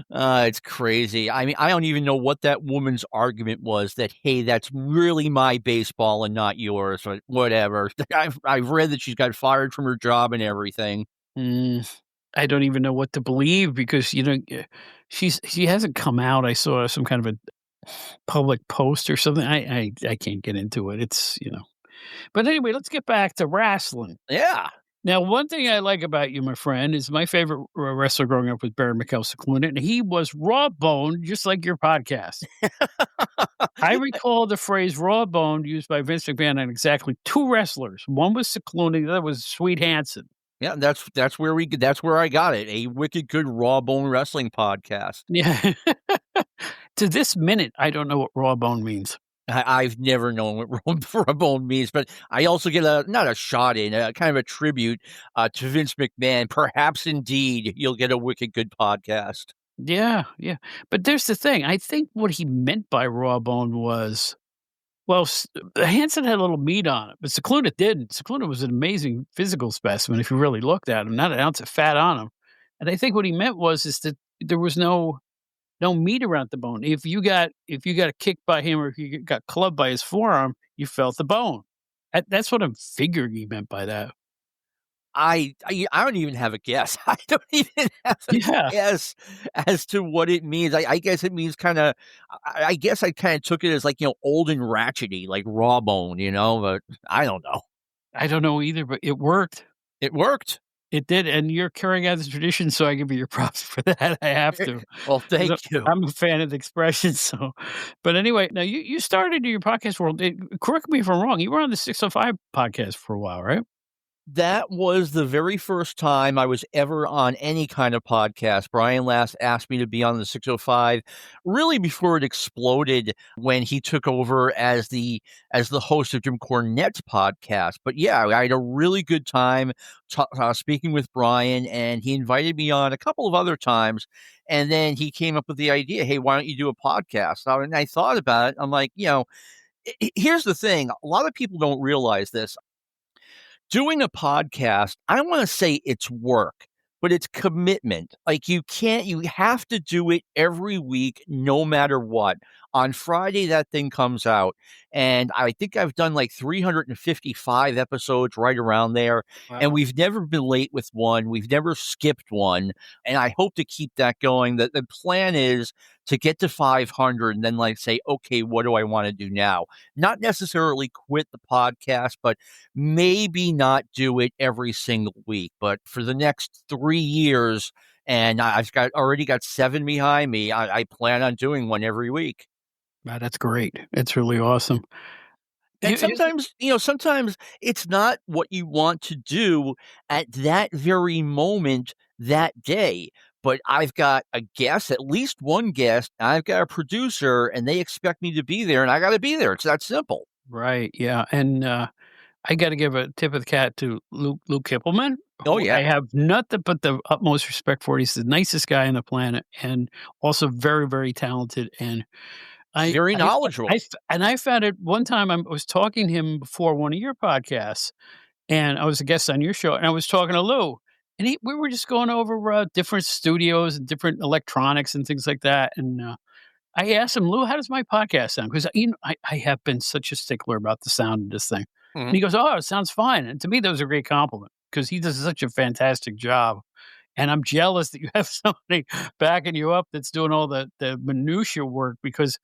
It's crazy. I mean, I don't even know what that woman's argument was that, "Hey, that's really my baseball and not yours," or whatever. I've read that she's got fired from her job and everything. Mm, I don't even know what to believe because, she hasn't come out. I saw some kind of a public post or something. I can't get into it. But anyway, let's get back to wrestling. Yeah. Now, one thing I like about you, my friend, is my favorite wrestler growing up was Barry McElroy, and he was raw boned, just like your podcast. I recall the phrase raw boned used by Vince McMahon on exactly two wrestlers. One was Clooney, the other was Sweet Hansen. Yeah, that's where I got it, a wicked good Raw Bone Wrestling podcast. Yeah. To this minute, I don't know what raw bone means. I've never known what raw bone means, but I also get not a shot in, a kind of a tribute to Vince McMahon. Perhaps indeed you'll get a wicked good podcast. Yeah, yeah. But there's the thing. I think what he meant by raw bone was, well, Hansen had a little meat on it, but Secluded didn't. Secluded was an amazing physical specimen if you really looked at him, not an ounce of fat on him. And I think what he meant was is that there was no meat around the bone. If you got a kick by him or if you got clubbed by his forearm, you felt the bone. That's what I'm figuring he meant by that. I don't even have a guess. I don't even have a Yeah. guess as to what it means. I guess it means kinda I guess I kinda took it as, like, old and ratchety, like raw bone, but I don't know. I don't know either, but it worked. It worked. It did, and you're carrying out the tradition, so I give you your props for that. I have to. Well, 'Cause thank you. I'm a fan of the expression, so but anyway, now you started in your podcast world, correct me if I'm wrong, you were on the 605 podcast for a while, right? That was the very first time I was ever on any kind of podcast. Brian last asked me to be on the 605 really before it exploded when he took over as the host of Jim Cornette's podcast. But yeah, I had a really good time speaking with Brian, and he invited me on a couple of other times. And then he came up with the idea, hey, why don't you do a podcast? And I thought about it. I'm like, here's the thing. A lot of people don't realize this. Doing a podcast, I don't wanna say it's work, but it's commitment. Like, you have to do it every week no matter what. On Friday, that thing comes out, and I think I've done, like, 355 episodes right around there, and Wow. we've never been late with one, we've never skipped one, and I hope to keep that going. The plan is to get to 500 and then, like, say, "Okay, what do I wanna do now?" Not necessarily quit the podcast, but maybe not do it every single week, but for the next 3 years, and I've already got 7 behind me, I plan on doing one every week. Wow, that's great. It's really awesome. And Is it sometimes it's not what you want to do at that very moment that day, but I've got a guest, at least one guest, I've got a producer, and they expect me to be there, and I gotta be there. It's that simple. right, yeah, and, I gotta give a tip of the cat to Luke Kippelman, Oh, who I yeah. have nothing but the utmost respect for. He's the nicest guy on the planet and also very, very talented, and Very I knowledgeable. f and I found it one time I was talking to him before one of your podcasts, and I was a guest on your show, and I was talking to Lou, and we were just going over, different studios and different electronics and things like that, and, I asked him, "Lou, how does my podcast sound?" 'Cause, I have been such a stickler about the sound of this thing. And Mhm. he goes, "Oh, it sounds fine." And to me, that was a great compliment because he does such a fantastic job. And I'm jealous that you have somebody backing you up that's doing all the minutia work because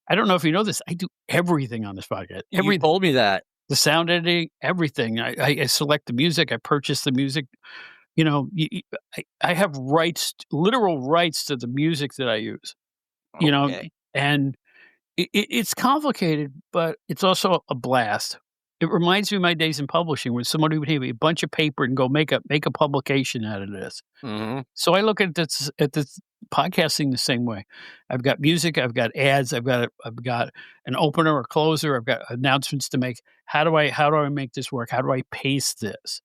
I don't know if you know this, I do everything on this podcast. You Everything. told me that. The sound editing, everything. I select the music, I purchase the music. You know, I have rights, literal rights to the music that I use, you know, Okay. and it's complicated, but it's also a blast. It reminds me of my days in publishing when somebody would give me a bunch of paper and go make a publication out of this. Mhm. So I look at this podcasting the same way. I've got music, I've got ads, I've got an opener or closer, I've got announcements to make. How do I make this work? How do I pace this?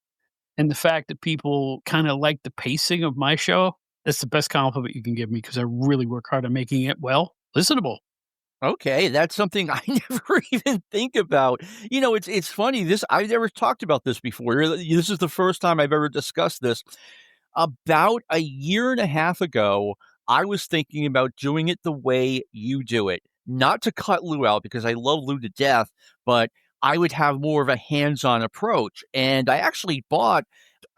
And the fact that people kind of like the pacing of my show, that's the best compliment you can give me because I really work hard on making it listenable. Okay, that's something I never even think about. It's funny, I've never talked about this before. This is the first time I've ever discussed this. About a year and a half ago, I was thinking about doing it the way you do it. Not to cut Lou out because I love Lou to death, but I would have more of a hands-on approach. And I actually bought,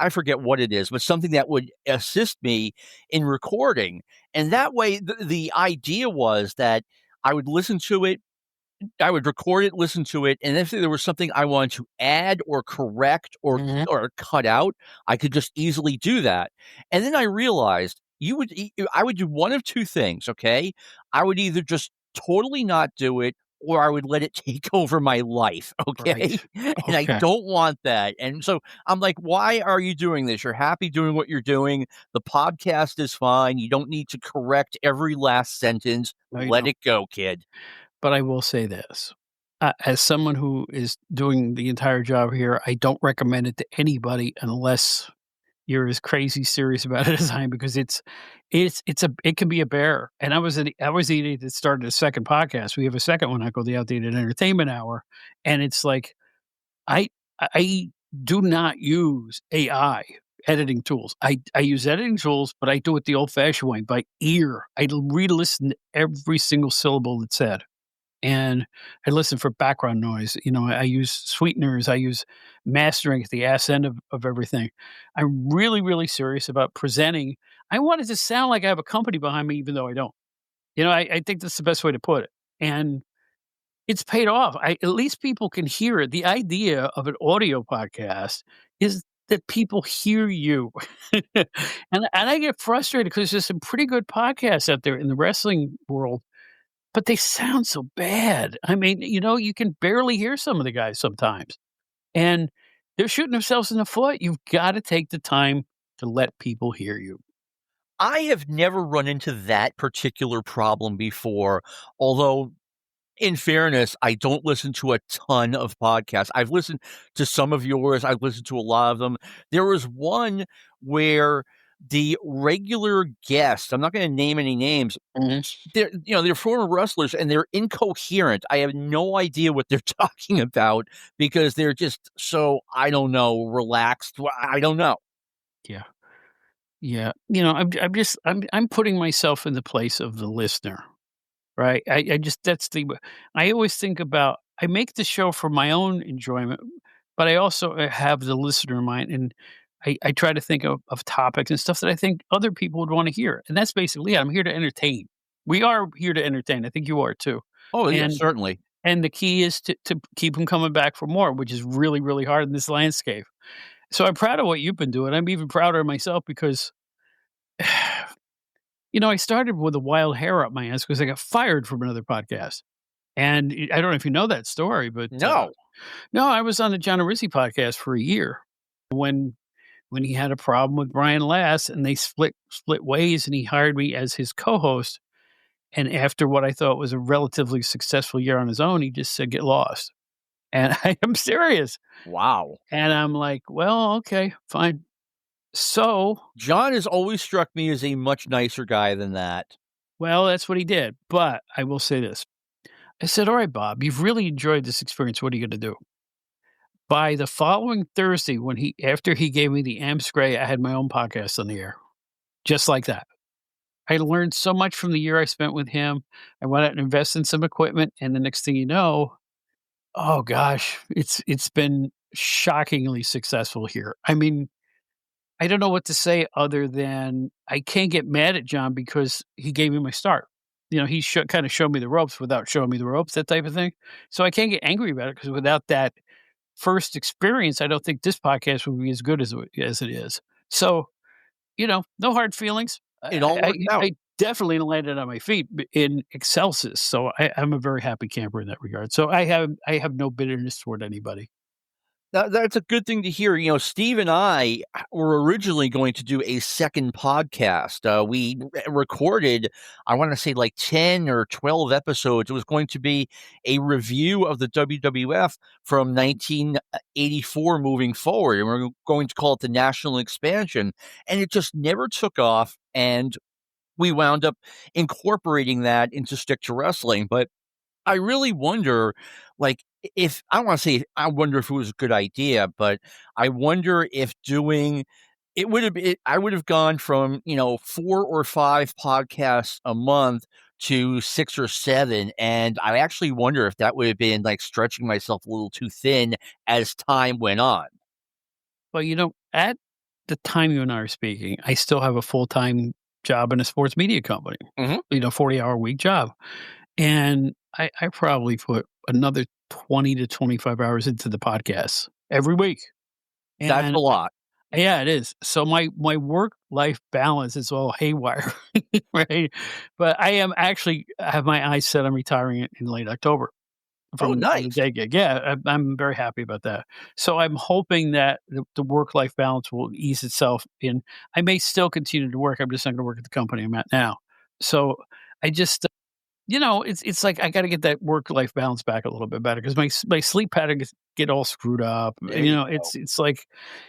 I forget what it is, but something that would assist me in recording. And that way, the idea was that I would listen to it, I would record it, listen to it, and if there was something I wanted to add or correct Mhm. or cut out, I could just easily do that. And then I realized I would do one of two things, okay? I would either just totally not do it, or I would let it take over my life, okay? Right. And I Okay. don't want that. And so I'm like, why are you doing this? You're happy doing what you're doing. The podcast is fine. You don't need to correct every last sentence. No, you Let don't. it go, kid. But I will say this, as someone who is doing the entire job here, I don't recommend it to anybody unless you're as crazy serious about it as I am, because it can be a bear. And I was the idiot that started a second podcast. We have a second one I call the Outdated Entertainment Hour, and it's like I I do not use AI editing tools. I use editing tools, but I do it the old-fashioned way, by ear. I re-listen to every single syllable that's said, and I listen for background noise. I use sweeteners. I use mastering at the ass end of everything. I'm really, really serious about presenting. I want it to sound like I have a company behind me, even though I don't. I think that's the best way to put it. And it's paid off. At least people can hear it. The idea of an audio podcast is that people hear you. And I get frustrated because there's some pretty good podcasts out there in the wrestling world, but they sound so bad. I mean, you can barely hear some of the guys sometimes, and they're shooting themselves in the foot. You've gotta take the time to let people hear you. I have never run into that particular problem before, although in fairness, I don't listen to a ton of podcasts. I've listened to some of yours. I've listened to a lot of them. There was one where the regular guest, I'm not going to name any names, Mhm. they're former wrestlers and they're incoherent. I have no idea what they're talking about because they're just so, I don't know, relaxed. I don't know. Yeah. Yeah. I'm putting myself in the place of the listener, right? I just that's the I always think about I make the show for my own enjoyment, but I also, have the listener in mind, and I try to think of topics and stuff that I think other people would wanna hear, and that's basically it. I'm here to entertain. We are here to entertain. I think you are too. Oh, yeah, And certainly. and the key is to keep them coming back for more, which is really, really hard in this landscape. So I'm proud of what you've been doing. I'm even prouder of myself because, I started with a wild hair up my ass because I got fired from another podcast. And I don't know if you know that story, but, No. no, I was on the John Rizzi podcast for a year when he had a problem with Brian Last, and they split ways, and he hired me as his co-host. And after what I thought was a relatively successful year on his own, he just said, "Get lost." And I am serious. Wow. And I'm like, "Well, okay, fine." So, John has always struck me as a much nicer guy than that. well, that's what he did. But I will say this. I said, "All right, Bob, you've really enjoyed this experience. What are you gonna do?" By the following Thursday, after he gave me the Amscray, I had my own podcast on the air, just like that. I learned so much from the year I spent with him. I went out and invested in some equipment, and the next thing you know, oh gosh, it's been shockingly successful here. I mean, I don't know what to say other than I can't get mad at John because he gave me my start. He kind of showed me the ropes without showing me the ropes, that type of thing. So I can't get angry about it because without that first experience, I don't think this podcast would be as good as it is. So, no hard feelings. It all worked out. I definitely landed on my feet in excelsis. So I'm a very happy camper in that regard. So I have no bitterness toward anybody. That's a good thing to hear. Steve and I were originally going to do a second podcast. We recorded, I want to say like 10 or 12 episodes. It was going to be a review of the WWF from 1984 moving forward. And we're going to call it the National Expansion. And it just never took off. And we wound up incorporating that into Stick to Wrestling. But I really wonder, like, if I don't want to say I wonder if it was a good idea, but I wonder if doing it would have been, I would have gone from, 4 or 5 podcasts a month to 6 or 7. And I actually wonder if that would have been like stretching myself a little too thin as time went on. Well, at the time you and I are speaking, I still have a full-time job in a sports media company, Mhm. 40-hour week job. And I probably put another 20 to 25 hours into the podcast every week. That's And a lot. yeah, it is. So my work-life balance is all haywire, right? But I have my eyes set on retiring in late October. Oh, from the nice. day gig. Yeah, I'm very happy about that. So I'm hoping that the work-life balance will ease itself in. I may still continue to work, I'm just not gonna work at the company I'm at now. So I just it's like I gotta get that work-life balance back a little bit better because my sleep pattern get all screwed up. There you go. It's like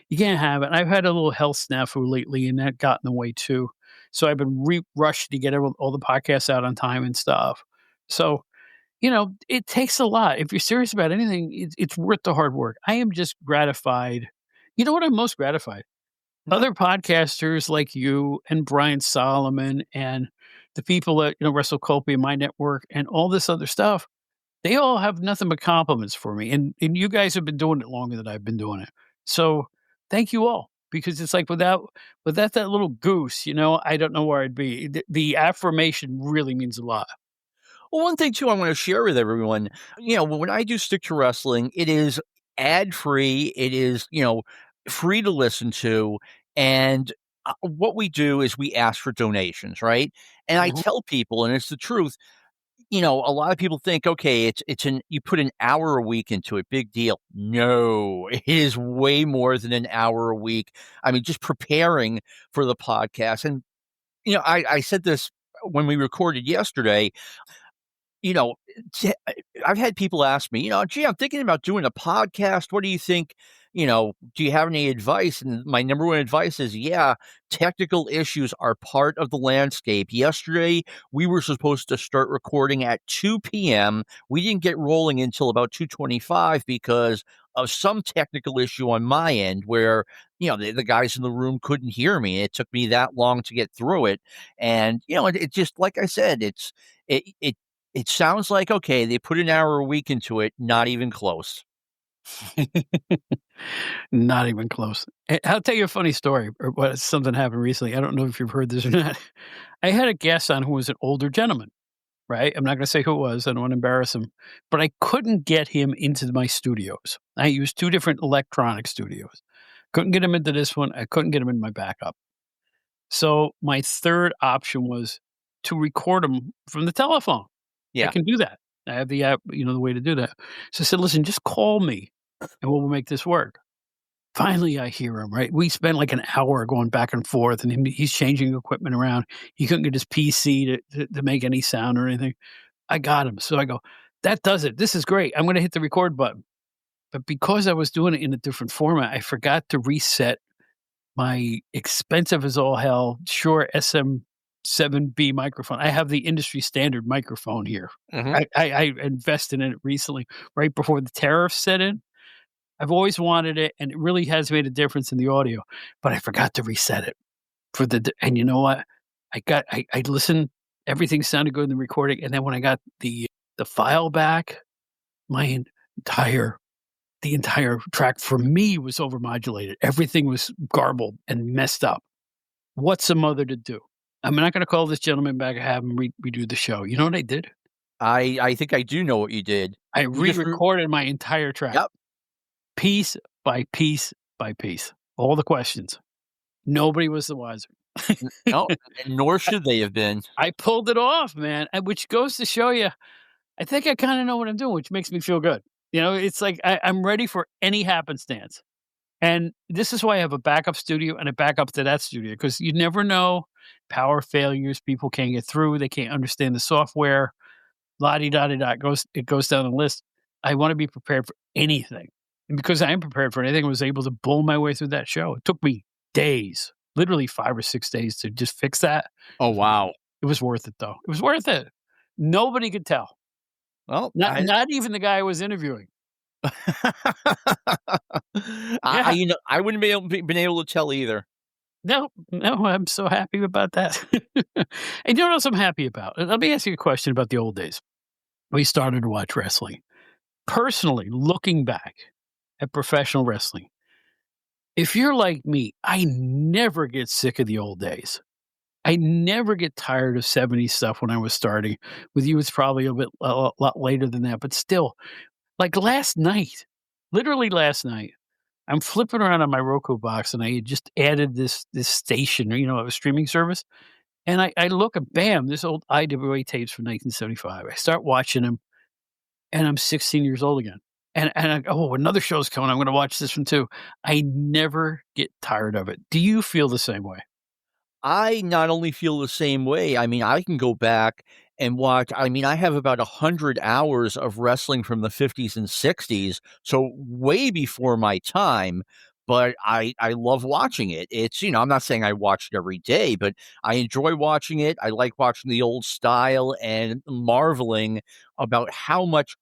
you can't have it. I've had a little health snafu lately, and that got in the way too. So I've been rushed to get all the podcasts out on time and stuff. So, it takes a lot. If you're serious about anything, it's worth the hard work. I am just gratified. You know what I'm most gratified? No. Other podcasters like you and Brian Solomon and the people at, Russell Copey and My Network and all this other stuff, they all have nothing but compliments for me. And you guys have been doing it longer than I've been doing it. So thank you all. Because it's like without that little goose, I don't know where I'd be. The affirmation really means a lot. Well, one thing too I want to share with everyone, when I do stick to wrestling, it is ad free. It is, free to listen to. And what we do is we ask for donations, right? And I Mhm. tell people, and it's the truth, a lot of people think, okay, you put an hour a week into it, big deal. No, it is way more than an hour a week. I mean, just preparing for the podcast. And, I said this when we recorded yesterday, you know, t I've had people ask me, "Gee, I'm thinking about doing a podcast. What do you think? Do you have any advice?" And my number one advice is, yeah, technical issues are part of the landscape. Yesterday, we were supposed to start recording at 2 p.m. We didn't get rolling until about 2:25 because of some technical issue on my end where, the guys in the room couldn't hear me. It took me that long to get through it. And, it just like I said, it sounds like, okay, they put an hour a week into it, not even close. Not even close. I'll tell you a funny story or what something happened recently. I don't know if you've heard this or not. I had a guest on who was an older gentleman, right? I'm not gonna say who it was, I don't wanna embarrass him, but I couldn't get him into my studios. I used 2 different electronic studios. Couldn't get him into this one, I couldn't get him in my backup. So, my 3rd option was to record him from the telephone. I Yeah. can do that. I have the app, the way to do that. So I said, "Listen, just call me, and we'll make this work." Finally, I hear him, right? We spent like an hour going back and forth, and he's changing equipment around. He couldn't get his PC to make any sound or anything. I got him. So I go, "That does it. This is great. I'm gonna hit the record button." But because I was doing it in a different format, I forgot to reset my expensive as all hell Shure SM7B microphone. I have the industry standard microphone here. Mhm. I invested in it recently, right before the tariffs set in. I've always wanted it, and it really has made a difference in the audio, but I forgot to reset it for and you know what? I listened, everything sounded good in the recording, and then when I got the file back, my entire the entire track for me was overmodulated. Everything was garbled and messed up. What's a mother to do? I'm not gonna call this gentleman back and have him redo the show. You know what I did? I think I do know what you did. I You just re re-recorded my entire track, Yep. piece by piece by piece. All the questions. Nobody was the wiser. No, and nor should they have been. I pulled it off, man, which goes to show you, I think I kinda know what I'm doing, which makes me feel good. It's like I'm ready for any happenstance. And this is why I have a backup studio and a backup to that studio because you never know, power failures, people can't get through, they can't understand the software, la di da di da, it goes down the list. I wanna be prepared for anything. And because I am prepared for anything, I was able to bull my way through that show. It took me days, literally 5 or 6 days to just fix that. Oh, wow. It was worth it, though. It was worth it. Nobody could tell. Well, Not even the guy I was interviewing. Yeah. I wouldn't been able to tell either. No, no, I'm so happy about that. And you know what else I'm happy about? Let me ask you a question about the old days. We started to watch wrestling. Personally, looking back at professional wrestling, if you're like me, I never get sick of the old days. I never get tired of 70s stuff when I was starting. With you, it's probably a lot later than that, but still, like last night, literally last night, I'm flipping around on my Roku box and I had just added this station, a streaming service. And I look and bam, this old IWA tapes from 1975. I start watching them and I'm 16 years old again. And I go, "Oh, another show's coming. I'm gonna watch this one too." I never get tired of it. Do you feel the same way? I not only feel the same way, I mean, I can go back and watch. I mean, I have about 100 hours of wrestling from the 50s and 60s, so way before my time, but I love watching it. It's, I'm not saying I watch it every day, but I enjoy watching it. I like watching the old style and marveling about how much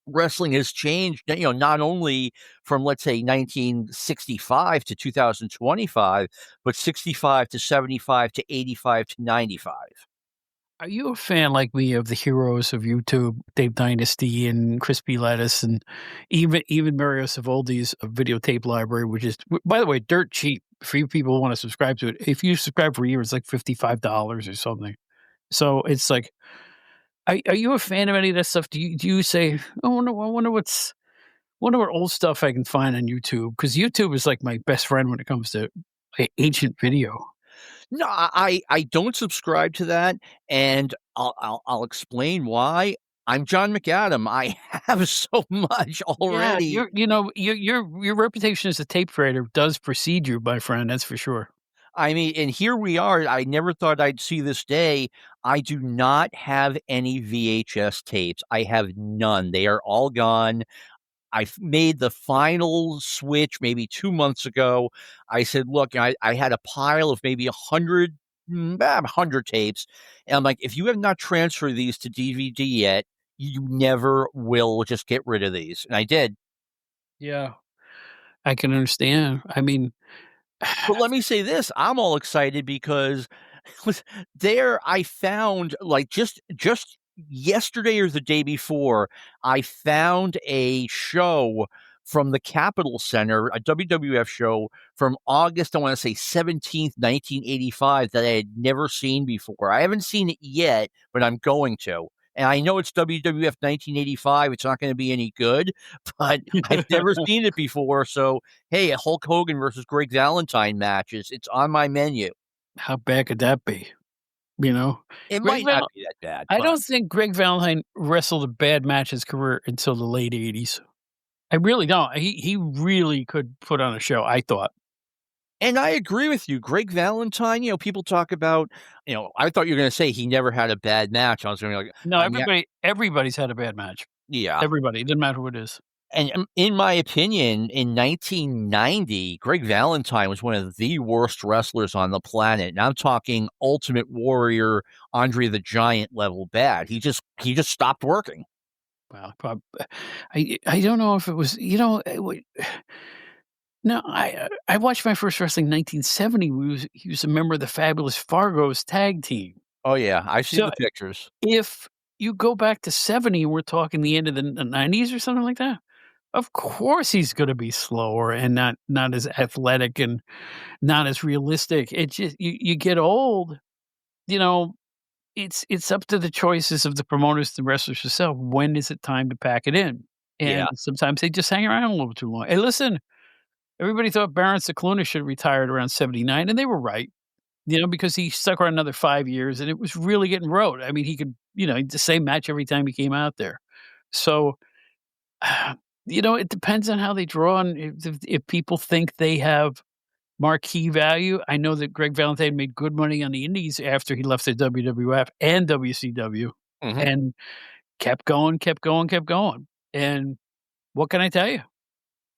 wrestling has changed, not only from, let's say, 1965 to 2025, but 65 to 75 to 85 to 95. Are you a fan like me of the heroes of YouTube, Dave Dynasty and Crispy Lettuce, and even Mario Savoldi's videotape library, which is, by the way, dirt cheap for you people who want to subscribe to it. If you subscribe for a year, it's like $55 or something. So it's like, are you a fan of any of that stuff? Do you say, I wonder what old stuff I can find on YouTube? Because YouTube is like my best friend when it comes to ancient video. No, I don't subscribe to that, and I'll explain why. I'm John McAdam. I have so much Yeah, already. your reputation as a tape trader does precede you, my friend, that's for sure. I mean, and here we are. I never thought I'd see this day. I do not have any VHS tapes. I have none. They are all gone. I made the final switch maybe 2 months ago. I said, "Look," I had a pile of maybe 100, 100 tapes, and I'm like, "If you have not transferred these to DVD yet, you never will. Just get rid of these." And I did. Yeah, I can understand. I mean, But let me say this, I'm all excited because was there I found, like, just yesterday or the day before, I found a show from the Capitol Center, a WWF show from August, I wanna say 17th, 1985, that I had never seen before. I haven't seen it yet, but I'm going to. And I know it's WWF 1985, it's not gonna be any good, but I've never seen it before, so, hey, a Hulk Hogan versus Greg Valentine matches, it's on my menu. how bad could that be? You know? It Greg might not Val be that bad, I but don't think Greg Valentine wrestled a bad match his career until the late '80s. I really don't. He really could put on a show, I thought. and I agree with you. Greg Valentine, people talk about, I thought you were gonna say he never had a bad match. I was gonna be like, No, I mean, everybody's had a bad match. yeah. Everybody, it doesn't matter who it is. And in my opinion, in 1990, Greg Valentine was one of the worst wrestlers on the planet. And I'm talking Ultimate Warrior, Andre the Giant level bad. He just stopped working. Well, I don't know if it was, no, I watched my first wrestling in 1970. He was a member of the Fabulous Fargo's tag team. Oh yeah, I've seen So the pictures. if you go back to '70, we're talking the end of the '90s or something like that. Of course, he's going to be slower and not as athletic and not as realistic. It just you get old, you know. It's up to the choices of the promoters, the wrestlers themselves. When is it time to pack it in? Yeah. And sometimes they just hang around a little too long. Hey, listen, everybody thought Baron Cicluna should have retired around '79, and they were right. Because he stuck around another 5 years, and it was really getting road. I mean, he could, the same match every time he came out there. So, it depends on how they draw and if people think they have marquee value. I know that Greg Valentine made good money on the indies after he left the WWF and WCW Mhm. and kept going, kept going, kept going. And what can I tell you?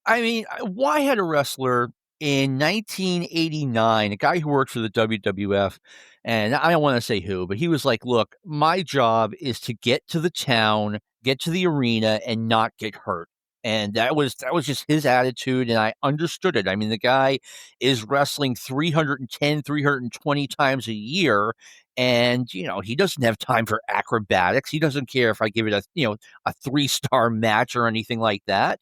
I mean, why had a wrestler in 1989, a guy who worked for the WWF, and I don't want to say who, but he was like, "Look, my job is to get to the town, get to the arena, and not get hurt." And that was just his attitude, and I understood it. I mean, the guy is wrestling 310, 320 times a year, and he doesn't have time for acrobatics. He doesn't care if I give it a 3-star match or anything like that.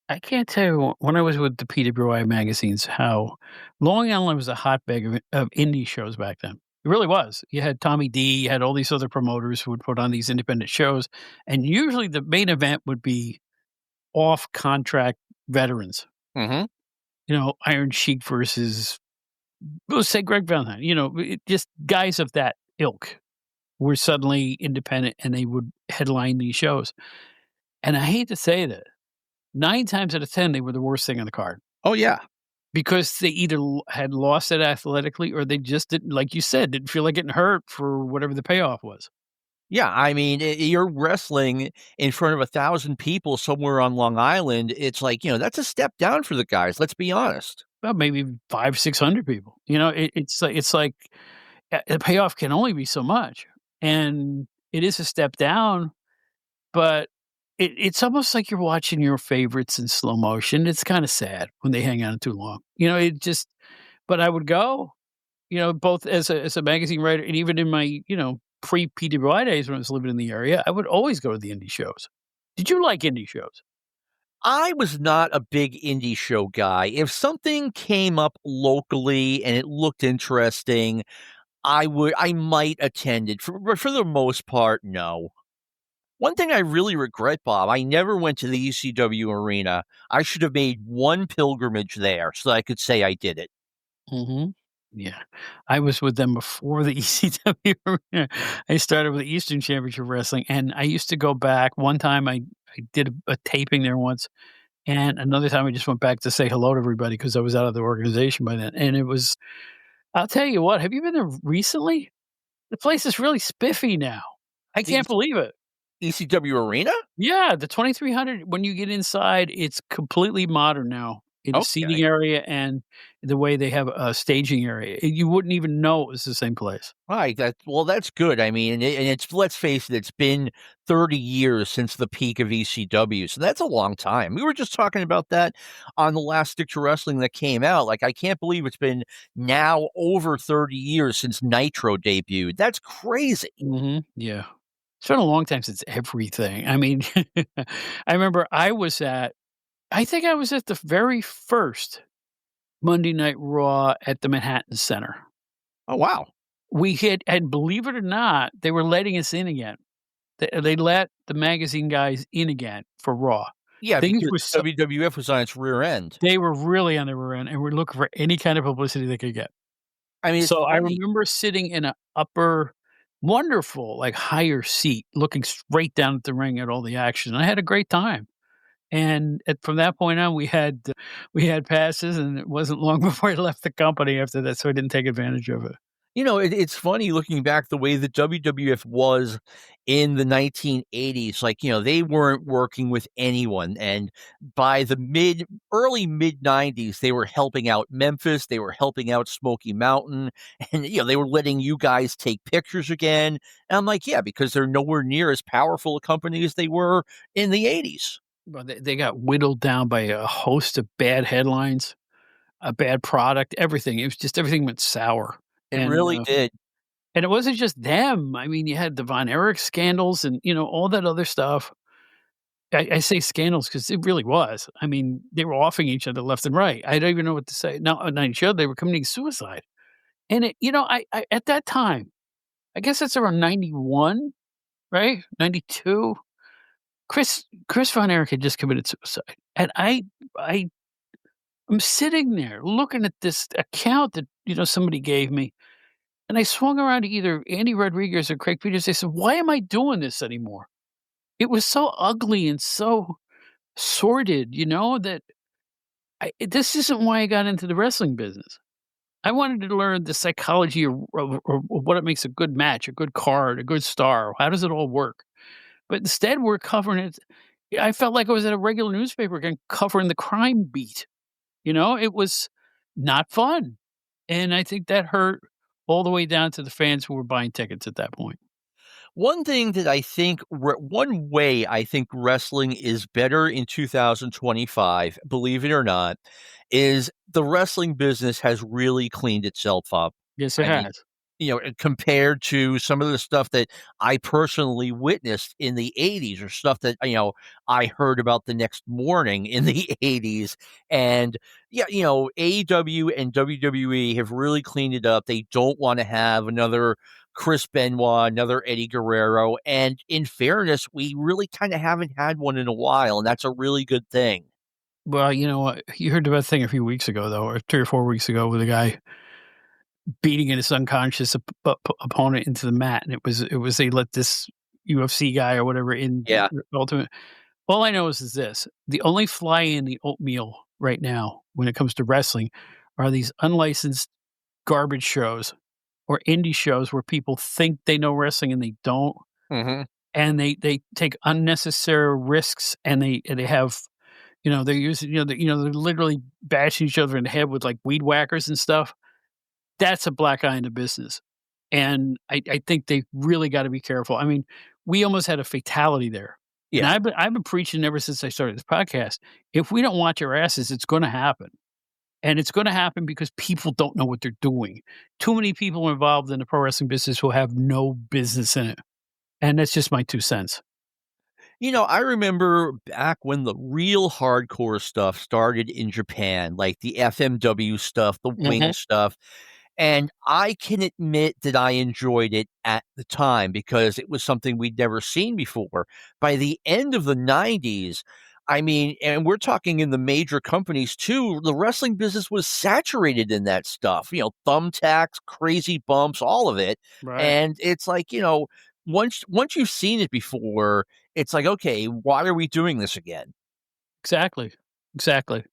I can't tell you when I was with the PWI magazines how Long Island was a hotbed of indie shows back then. It really was. You had Tommy D, you had all these other promoters who would put on these independent shows, and usually the main event would be off contract veterans. Mhm. Iron Sheik versus, let's say, Greg Valentine. Just guys of that ilk were suddenly independent, and they would headline these shows. And I hate to say that 9 times out of 10, they were the worst thing on the card Oh, yeah. because they either had lost it athletically or they just didn't, like you said, didn't feel like getting hurt for whatever the payoff was. Yeah, I mean, you're wrestling in front of 1,000 people somewhere on Long Island. It's like, that's a step down for the guys, let's be honest. Well, maybe 5, 600 people. It's like the payoff can only be so much, and it is a step down, but it's almost like you're watching your favorites in slow motion. It's kinda sad when they hang on too long. It just but I would go, both as a magazine writer and even in my, pre-PWI days when I was living in the area, I would always go to the indie shows. Did you like indie shows? I was not a big indie show guy. If something came up locally and it looked interesting, I might attend it. But for the most part, no. One thing I really regret, Bob, I never went to the ECW arena. I should have made one pilgrimage there so that I could say I did it. Mhm. Yeah. I was with them before the ECW arena. I started with the Eastern Championship Wrestling, and I used to go back. One time I did a taping there once, and another time I just went back to say hello to everybody because I was out of the organization by then, and it was I'll tell you what, have you been there recently? The place is really spiffy now. I The can't believe it. ECW arena? Yeah, the 2,300, when you get inside, it's completely modern now in the seating Okay. area and the way they have a staging area. You wouldn't even know it was the same place. Right. That's good. I mean, and it's let's face it, it's been 30 years since the peak of ECW, so that's a long time. We were just talking about that on the last Stick to Wrestling that came out. Like, I can't believe it's been now over 30 years since Nitro debuted. That's crazy. Mhm, yeah. It's been a long time since everything. I mean, I remember I think I was at the very first Monday Night Raw at the Manhattan Center. Oh wow. We had and believe it or not, they were letting us in again. They let the magazine guys in again for Raw. Yeah, Things because were so WWF was on its rear end. they were really on the rear end and were looking for any kind of publicity they could get. I mean, it's So I funny. remember sitting in a upper wonderful, like, higher seat, looking straight down at the ring at all the action. I had a great time. And from that point on, we had passes, and it wasn't long before I left the company after that, so I didn't take advantage of it. It's funny looking back the way the WWF was in the 1980s. Like, they weren't working with anyone. And by the early mid 90s, they were helping out Memphis. They were helping out Smoky Mountain. And, they were letting you guys take pictures again. And I'm like, yeah, because they're nowhere near as powerful a company as they were in the 80s. Well, they got whittled down by a host of bad headlines, a bad product, everything. It was just everything went sour. It And, really did. and it wasn't just them. I mean, you had the Von Erich scandals and, all that other stuff. I say scandals because it really was. I mean, they were offing each other left and right. I don't even know what to say. Not each other, they were committing suicide. And I at that time, I guess it's around 91, right? 92. Chris Von Erich had just committed suicide. And I'm sitting there looking at this account that, somebody gave me. And I swung around to either Andy Rodriguez or Craig Peters. I said, "Why am I doing this anymore?" It was so ugly and so sordid, that this isn't why I got into the wrestling business. I wanted to learn the psychology of what it makes a good match, a good card, a good star. How does it all work? But instead, we're covering it. I felt like I was at a regular newspaper again, covering the crime beat. It was not fun. And I think that hurt all the way down to the fans who were buying tickets at that point. One way I think wrestling is better in 2025, believe it or not, is the wrestling business has really cleaned itself up. Yes, it I mean, has. compared to some of the stuff that I personally witnessed in the 80s or stuff that, I heard about the next morning in the 80s. And yeah, AEW and WWE have really cleaned it up. They don't want to have another Chris Benoit, another Eddie Guerrero. And in fairness, we really kind of haven't had one in a while. And that's a really good thing. Well, you know what? You heard about a thing a few weeks ago, though, or 3 or 4 weeks ago, with a guy beating his unconscious opponent into the mat, and it was they let this UFC guy or whatever in Yeah. Ultimate. All I know is this: the only fly in the oatmeal right now when it comes to wrestling are these unlicensed garbage shows or indie shows where people think they know wrestling and they don't, Hmm. and they take unnecessary risks, and they have, they're using, they're literally bashing each other in the head with, like, weed whackers and stuff. That's a black eye in the business, and I think they really gotta be careful. I mean, we almost had a fatality there, and Yeah. I've been preaching ever since I started this podcast. If we don't watch our asses, it's gonna happen, and it's gonna happen because people don't know what they're doing. Too many people are involved in the pro wrestling business who have no business in it, and that's just my 2 cents. I remember back when the real hardcore stuff started in Japan, like the FMW stuff, the wing Mhm. stuff. And I can admit that I enjoyed it at the time because it was something we'd never seen before. By the end of the 90s, I mean, and we're talking in the major companies too, the wrestling business was saturated in that stuff, thumbtacks, crazy bumps, all of it. Right. And it's like, once you've seen it before, it's like, okay, why are we doing this again? Exactly. Exactly.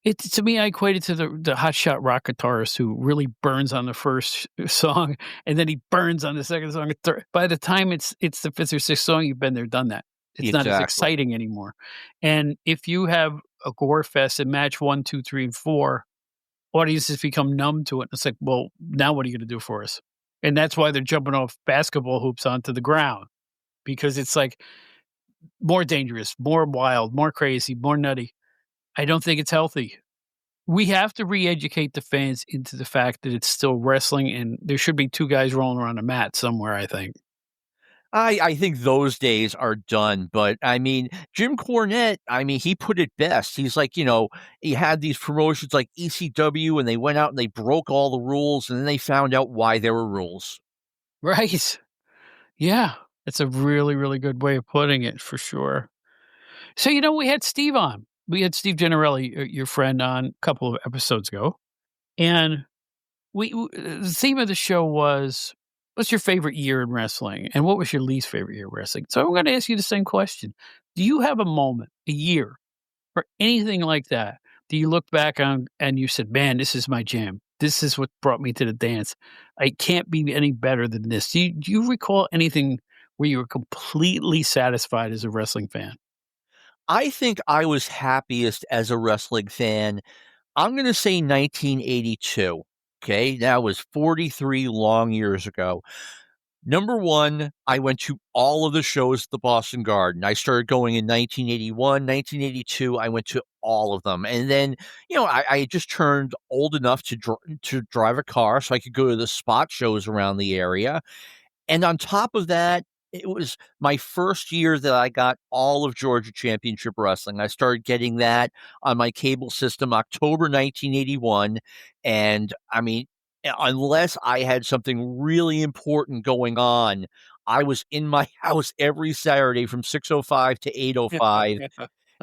It to me, I equate it to the hotshot rock guitarist who really burns on the first song, and then he burns on the second song and third. By the time it's the 5th or 6th song, you've been there, done that. It's not as Exactly. exciting anymore. And if you have a gore fest in match 1, 2, 3, and 4, audiences become numb to it. It's like, well, now what are you gonna do for us? And that's why they're jumping off basketball hoops onto the ground, because it's like more dangerous, more wild, more crazy, more nutty. I don't think it's healthy. We have to re-educate the fans into the fact that it's still wrestling, and there should be 2 guys rolling around a mat somewhere, I think. I think those days are done, but I mean, Jim Cornette, I mean, he put it best. He's like, he had these promotions like ECW and they went out and they broke all the rules and then they found out why there were rules. Right. Yeah. That's a really, really good way of putting it, for sure. So, we had Steve on. We had Steve Gennarelli, your friend, on a couple of episodes ago, and the theme of the show was, "What's your favorite year in wrestling, and what was your least favorite year in wrestling?" So I'm gonna ask you the same question. Do you have a moment, a year, or anything like that, do you look back on and you said, "Man, this is my jam. This is what brought me to the dance. I can't be any better than this." Do you recall anything where you were completely satisfied as a wrestling fan? I think I was happiest as a wrestling fan. I'm going to say 1982. Okay. That was 43 long years ago. Number one, I went to all of the shows at the Boston Garden. I started going in 1981, 1982. I went to all of them. And then, I just turned old enough to drive a car so I could go to the spot shows around the area. And on top of that, it was my first year that I got all of Georgia Championship Wrestling. I started getting that on my cable system October 1981. And I mean, unless I had something really important going on, I was in my house every Saturday from 6:05 to 8:05.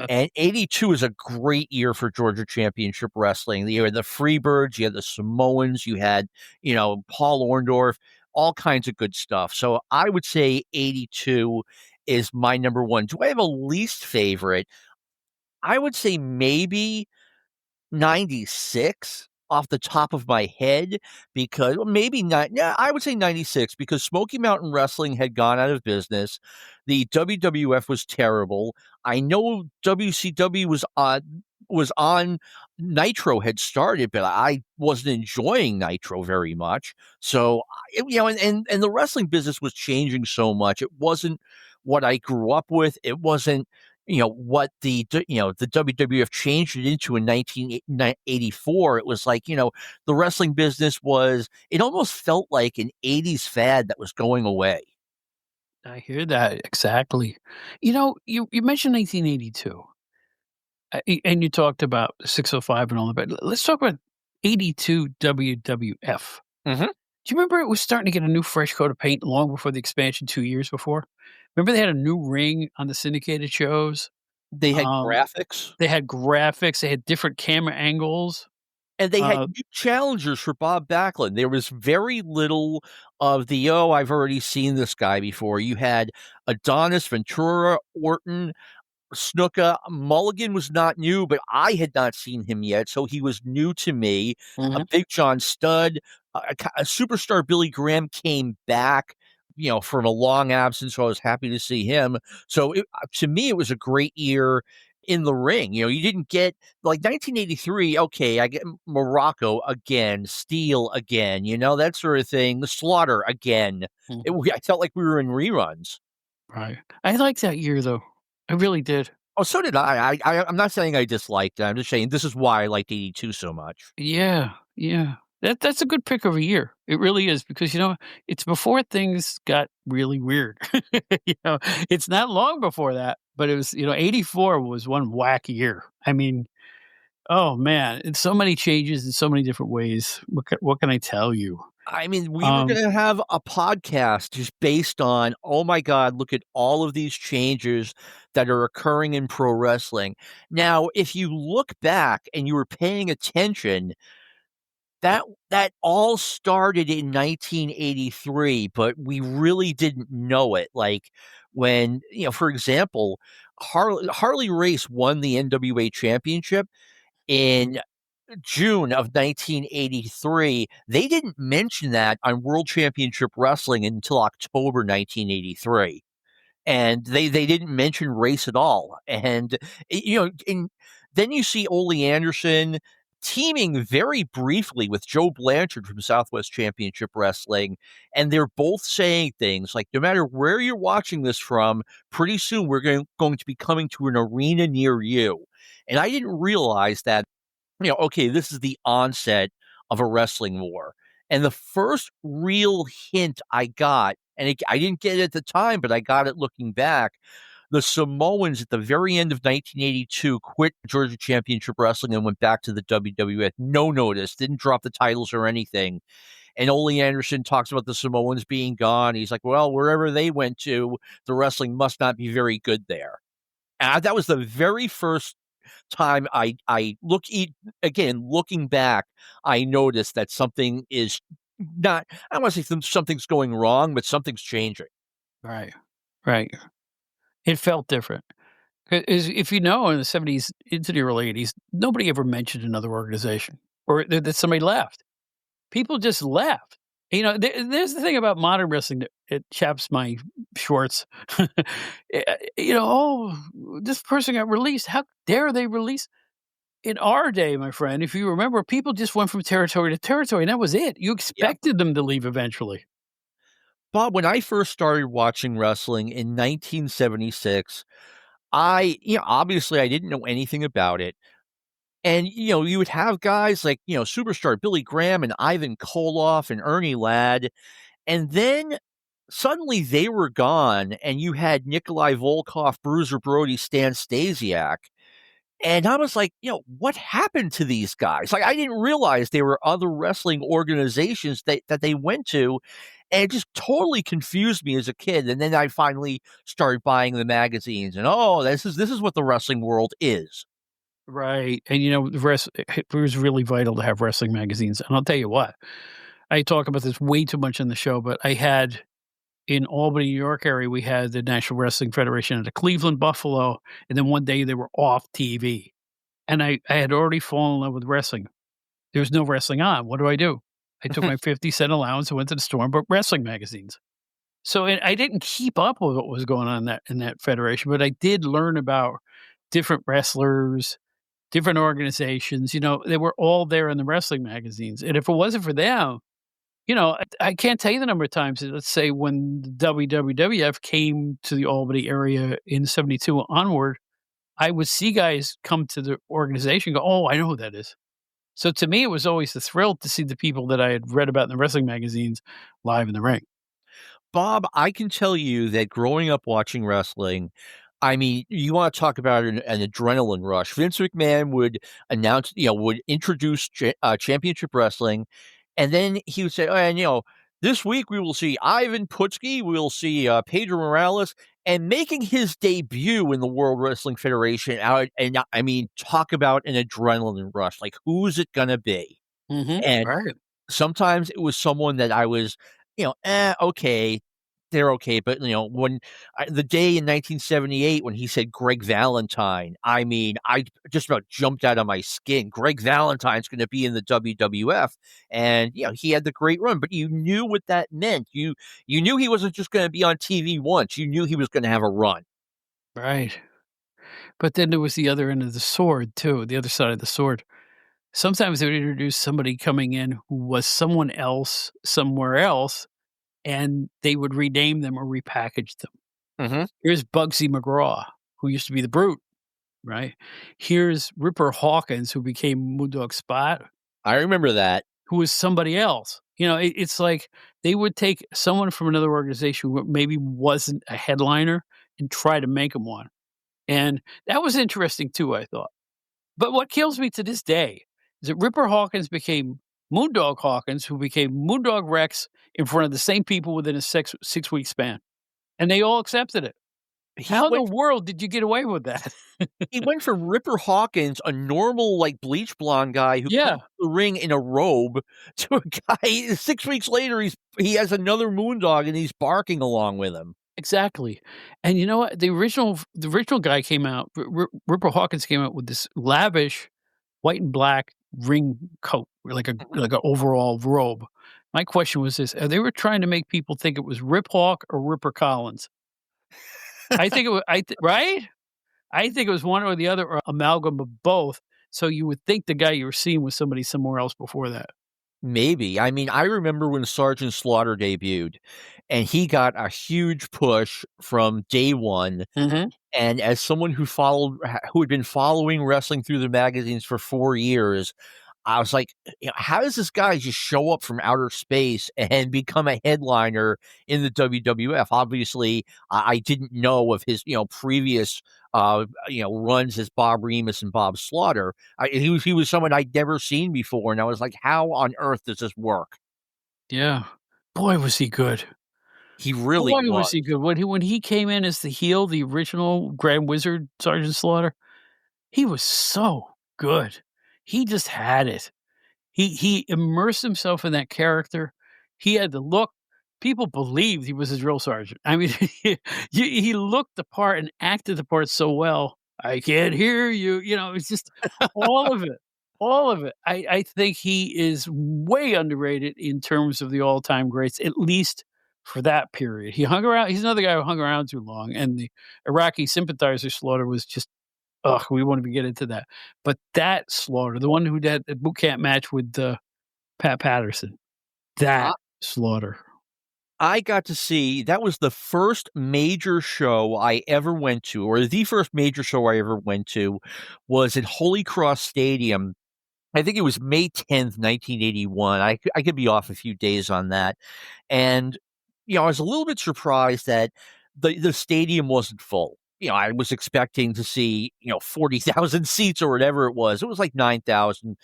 And 82 is a great year for Georgia Championship Wrestling. You had the Freebirds, you had the Samoans, you had, Paul Orndorff, all kinds of good stuff. So I would say 82 is my number one. Do I have a least favorite? I would say maybe 96 off the top of my head because well, maybe not. Yeah, I would say 96 because Smoky Mountain Wrestling had gone out of business. The WWF was terrible. I know WCW was on Nitro had started, but I wasn't enjoying Nitro very much. So, and the wrestling business was changing so much. It wasn't what I grew up with. It wasn't what the WWF changed it into in 1984. It was like the wrestling business it almost felt like an 80s fad that was going away. I hear that, exactly. You mentioned 1982, and you talked about 605 and all that, but let's talk about 82 WWF. Hmm. Do you remember it was starting to get a new fresh coat of paint long before the expansion 2 years before? Remember they had a new ring on the syndicated shows? They had Um, graphics. they had graphics, they had different camera angles. And they had Uh, new challengers for Bob Backlund. There was very little of the, "Oh, I've already seen this guy before." You had Adonis, Ventura, Orton. Snuka. Mulligan was not new, but I had not seen him yet, so he was new to me. A Mhm. Big John Studd, a superstar Billy Graham came back, from a long absence, so I was happy to see him. So to me, it was a great year in the ring. You didn't get like 1983. Okay, I get Morocco again, Steel again, that sort of thing. The Slaughter again. Mhm. I felt like we were in reruns. Right. I liked that year, though. I really did. Oh, so did I. I'm not saying I disliked it. I'm just saying this is why I liked 82 so much. Yeah, yeah. That's a good pick of a year. It really is because, it's before things got really weird. You know, it's not long before that, but it was, 84 was one whack year. I mean, oh man, it's so many changes in so many different ways. What can I tell you? I mean, we were Um, going to have a podcast just based on, oh my God, look at all of these changes that are occurring in pro wrestling. Now, if you look back and you were paying attention, that all started in 1983, but we really didn't know it. Like when, for example, Harley Race won the NWA championship in June of 1983. They didn't mention that on World Championship Wrestling until October 1983. And they didn't mention race at all. And, and then you see Ole Anderson teaming very briefly with Joe Blanchard from Southwest Championship Wrestling. And they're both saying things like, no matter where you're watching this from, pretty soon we're going to be coming to an arena near you. And I didn't realize that okay, this is the onset of a wrestling war. And the first real hint I got, and I didn't get it at the time, but I got it looking back. The Samoans at the very end of 1982 quit Georgia Championship Wrestling and went back to the WWF. No notice, didn't drop the titles or anything. And Ole Anderson talks about the Samoans being gone. He's like, well, wherever they went to, the wrestling must not be very good there. And that was the very first time I again, looking back, I noticed that something is not, I don't want to say something's going wrong, but something's changing. right, right. It felt different. 'Cause if in the 70s into the early 80s, nobody ever mentioned another organization or that somebody left. People just left. There's the thing about modern wrestling that it chaps my shorts. "Oh, this person got released. How dare they release?" In our day, my friend, if you remember, people just went from territory to territory, and that was it. You Yep. expected them to leave eventually. Bob, when I first started watching wrestling in 1976, obviously I didn't know anything about it. And, you would have guys like, superstar Billy Graham and Ivan Koloff and Ernie Ladd. And then suddenly they were gone, and you had Nikolai Volkov, Bruiser Brody, Stan Stasiak. And I was like, what happened to these guys? Like, I didn't realize there were other wrestling organizations that they went to. And it just totally confused me as a kid. And then I finally started buying the magazines, and this is what the wrestling world is. Right, and, it was really vital to have wrestling magazines, and I'll tell you what, I talk about this way too much in the show, but I had in Albany, New York area, we had the National Wrestling Federation at the Cleveland Buffalo, and then one day they were off TV, and I had already fallen in love with wrestling. There was no wrestling on. What do? I took my 50-cent allowance and went to the store and bought wrestling magazines. So, and I didn't keep up with what was going on in that federation, but I did learn about different wrestlers, different organizations. They were all there in the wrestling magazines, and if it wasn't for them, I can't tell you the number of times, let's say when the WWF came to the Albany area in '72 onward, I would see guys come to the organization and go, "Oh, I know who that is." So to me, it was always a thrill to see the people that I had read about in the wrestling magazines live in the ring. Bob, I can tell you that growing up watching wrestling, I mean, you want to talk about an adrenaline rush. Vince McMahon would announce, would introduce championship wrestling, and then he would say, oh, and, this week we will see Ivan Putski, we'll see Pedro Morales, and making his debut in the World Wrestling Federation. And I mean, talk about an adrenaline rush. Like, who's it going to be? Mhm. And Right. sometimes it was someone that I was, okay. they're okay. But when the day in 1978 when he said Greg Valentine, I mean, I just about jumped out of my skin. Greg Valentine's going to be in the WWF, and he had the great run. But you knew what that meant. You knew he wasn't just going to be on TV once. You knew he was going to have a run. Right. But then there was the other end of the sword too, the other side of the sword. Sometimes they would introduce somebody coming in who was someone else somewhere else, and they would rename them or repackage them. Mm-hmm. Here's Bugsy McGraw, who used to be the Brute, right? Here's Ripper Hawkins, who became Moondog Spot, I remember that. who was somebody else. It's like they would take someone from another organization who maybe wasn't a headliner and try to make them one. And that was interesting too, I thought. But what kills me to this day is that Ripper Hawkins became Moondog Hawkins, who became Moondog Rex in front of the same people within a 6-week span. And they all accepted it. How in the world did you get away with that? He went from Ripper Hawkins, a normal, like, bleach blonde guy who Yeah. comes to the ring in a robe, to a guy 6 weeks later, he has another Moondog and he's barking along with him. Exactly. And you know what? The original guy came out, Ripper Hawkins came out with this lavish white and black ring coat, like a overall robe. My question was this: they were trying to make people think it was Rip Hawk or Ripper Collins. I think it was, right? I think it was one or the other, or amalgam of both. So you would think the guy you were seeing was somebody somewhere else before that. Maybe. I mean, I remember when Sergeant Slaughter debuted, and he got a huge push from day one. Mm-hmm. And as someone who had been following wrestling through the magazines for 4 years, I was like, how does this guy just show up from outer space and become a headliner in the WWF? Obviously, I didn't know of his, previous, runs as Bob Remus and Bob Slaughter. He was someone I'd never seen before, and I was like, how on earth does this work? Yeah, boy was he good. He really Boy, was. was he good. When he came in as the heel, the original Grand Wizard, Sergeant Slaughter, he was so good. He just had it. He immersed himself in that character. He had the look. People believed he was his real sergeant. I mean, he looked the part and acted the part so well. I can't hear you. It's just all of it. All of it. I think he is way underrated in terms of the all-time greats, at least for that period. He hung around. He's another guy who hung around too long. And the Iraqi sympathizer Slaughter was just, ugh, we won't even get into that. But that Slaughter, the one who had a boot camp match with Pat Patterson, that Slaughter. I got to see, that was the first major show I ever went to, or the first major show I ever went to was at Holy Cross Stadium. I think it was May 10th, 1981. I could be off a few days on that. And, I was a little bit surprised that the stadium wasn't full. I was expecting to see, 40,000 seats or whatever it was. It was like 9,000.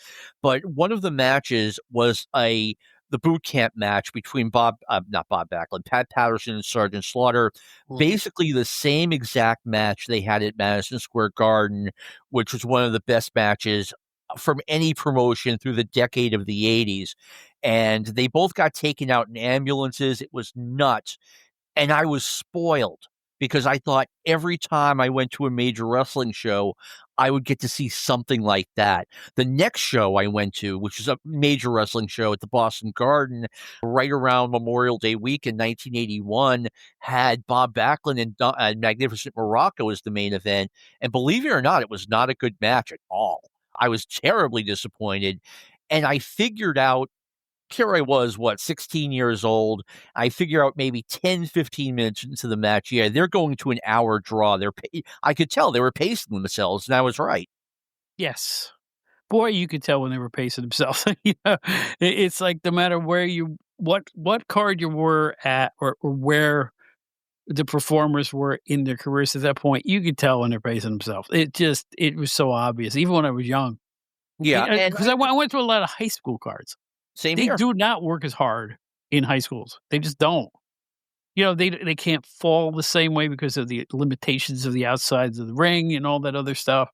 But one of the matches was the boot camp match between not Bob Backlund, Pat Patterson and Sergeant Slaughter. Mhm. Basically the same exact match they had at Madison Square Garden, which was one of the best matches from any promotion through the decade of the 80s. And they both got taken out in ambulances. It was nuts. And I was spoiled because I thought every time I went to a major wrestling show, I would get to see something like that. The next show I went to, which was a major wrestling show at the Boston Garden, right around Memorial Day week in 1981, had Bob Backlund and Magnificent Morocco as the main event. And believe it or not, it was not a good match at all. I was terribly disappointed. And I figured out, here I was, 16 years old. I figure out maybe 10, 15 minutes into the match. Yeah, they're going to an hour draw. I could tell they were pacing themselves, and I was right. Yes. Boy, you could tell when they were pacing themselves. It's like no matter where what card you were at or where the performers were in their careers at that point, you could tell when they're pacing themselves. It was so obvious, even when I was young. Yeah, Because I went to a lot of high school cards. Same They here. do not work as hard in high schools. They just don't. They can't fall the same way because of the limitations of the outsides of the ring and all that other stuff.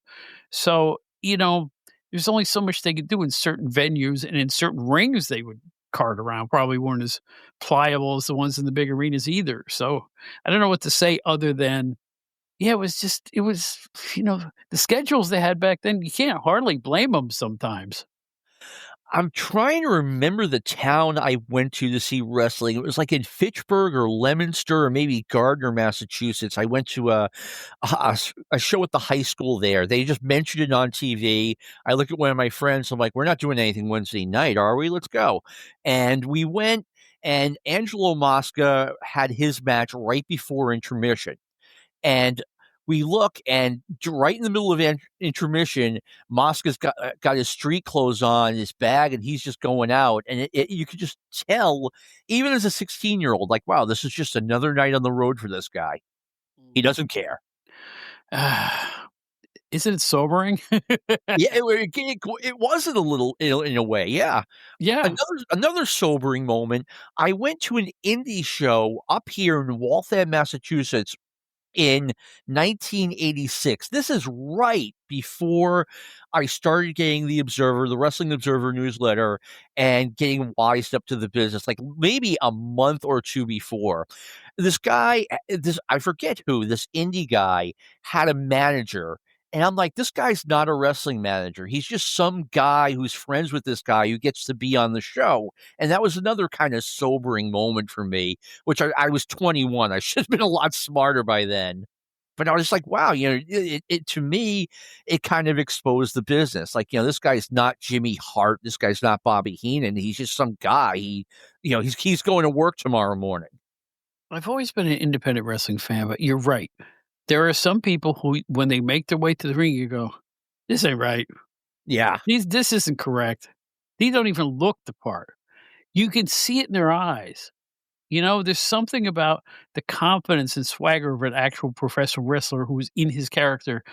So, there's only so much they could do in certain venues and in certain rings they would cart around probably weren't as pliable as the ones in the big arenas either. So I don't know what to say other than, yeah, it was, the schedules they had back then, you can't hardly blame them sometimes. I'm trying to remember the town I went to see wrestling. It was like in Fitchburg or Leominster or maybe Gardner, Massachusetts. I went to a show at the high school there. They just mentioned it on TV. I looked at one of my friends. I'm like, we're not doing anything Wednesday night, are we? Let's go. And we went, and Angelo Mosca had his match right before intermission. And we look, and right in the middle of intermission, Mosca's got his street clothes on, his bag, and he's just going out. And you could just tell, even as a 16-year-old, like, wow, this is just another night on the road for this guy. He doesn't care. Isn't it sobering? Yeah, it wasn't a little in a way. Yeah. Yeah. Another sobering moment. I went to an indie show up here in Waltham, Massachusetts, in 1986. This is right before I started getting the Wrestling Observer newsletter, and getting wised up to the business, like maybe a month or two before. This guy, I forget who, this indie guy had a manager. And I'm like, this guy's not a wrestling manager. He's just some guy who's friends with this guy who gets to be on the show. And that was another kind of sobering moment for me, which I was 21. I should have been a lot smarter by then. But I was like, wow, to me, it kind of exposed the business. Like, this guy's not Jimmy Hart. This guy's not Bobby Heenan. He's just some guy. He's going to work tomorrow morning. I've always been an independent wrestling fan, but you're right. There are some people who, when they make their way to the ring, you go, this ain't right. Yeah. This isn't correct. These don't even look the part. You can see it in their eyes. There's something about the confidence and swagger of an actual professional wrestler who's in his character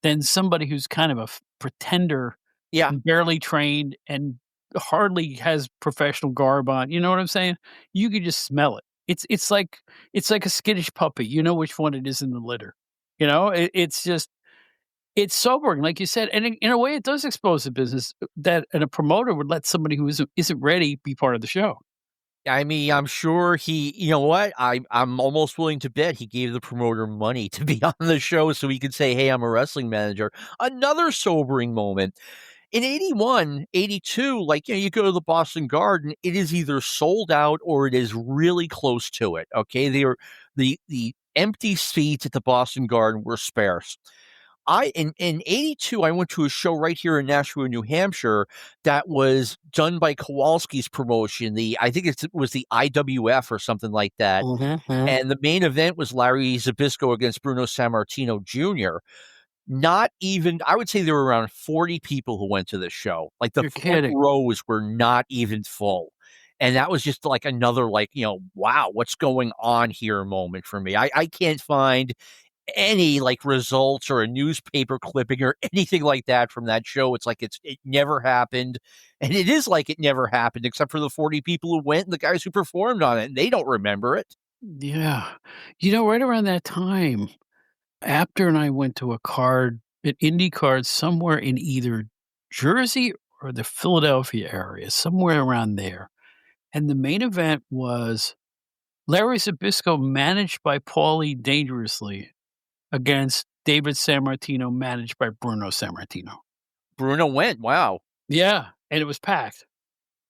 than somebody who's kind of a pretender, Yeah. and barely trained and hardly has professional garb on. You know what I'm saying? You could just smell it. It's like a skittish puppy. You know which one it is in the litter. It's just, it's sobering, like you said, and in a way, it does expose the business and a promoter would let somebody who isn't ready be part of the show. I mean, I'm sure you know what? I'm almost willing to bet he gave the promoter money to be on the show so he could say, hey, I'm a wrestling manager. Another sobering moment. In 81, 82, you go to the Boston Garden, it is either sold out or it is really close to it. Okay. The empty seats at the Boston Garden were sparse. In 82, I went to a show right here in Nashua, New Hampshire, that was done by Kowalski's promotion. I think it was the IWF or something like that. Mm-hmm. And the main event was Larry Zbyszko against Bruno Sammartino Jr. Not even, I would say there were around 40 people who went to this show. Like the front rows were not even full. And that was just like another, wow, what's going on here moment for me. I can't find any results or a newspaper clipping or anything like that from that show. It's like it never happened. And it is like it never happened, except for the 40 people who went and the guys who performed on it. And they don't remember it. Yeah. Right around that time, Apter and I went to an indie card somewhere in either Jersey or the Philadelphia area, somewhere around there. And the main event was Larry Zbyszko, managed by Paulie Dangerously, against David Sammartino, managed by Bruno Sammartino. Bruno went. Wow. Yeah. And it was packed.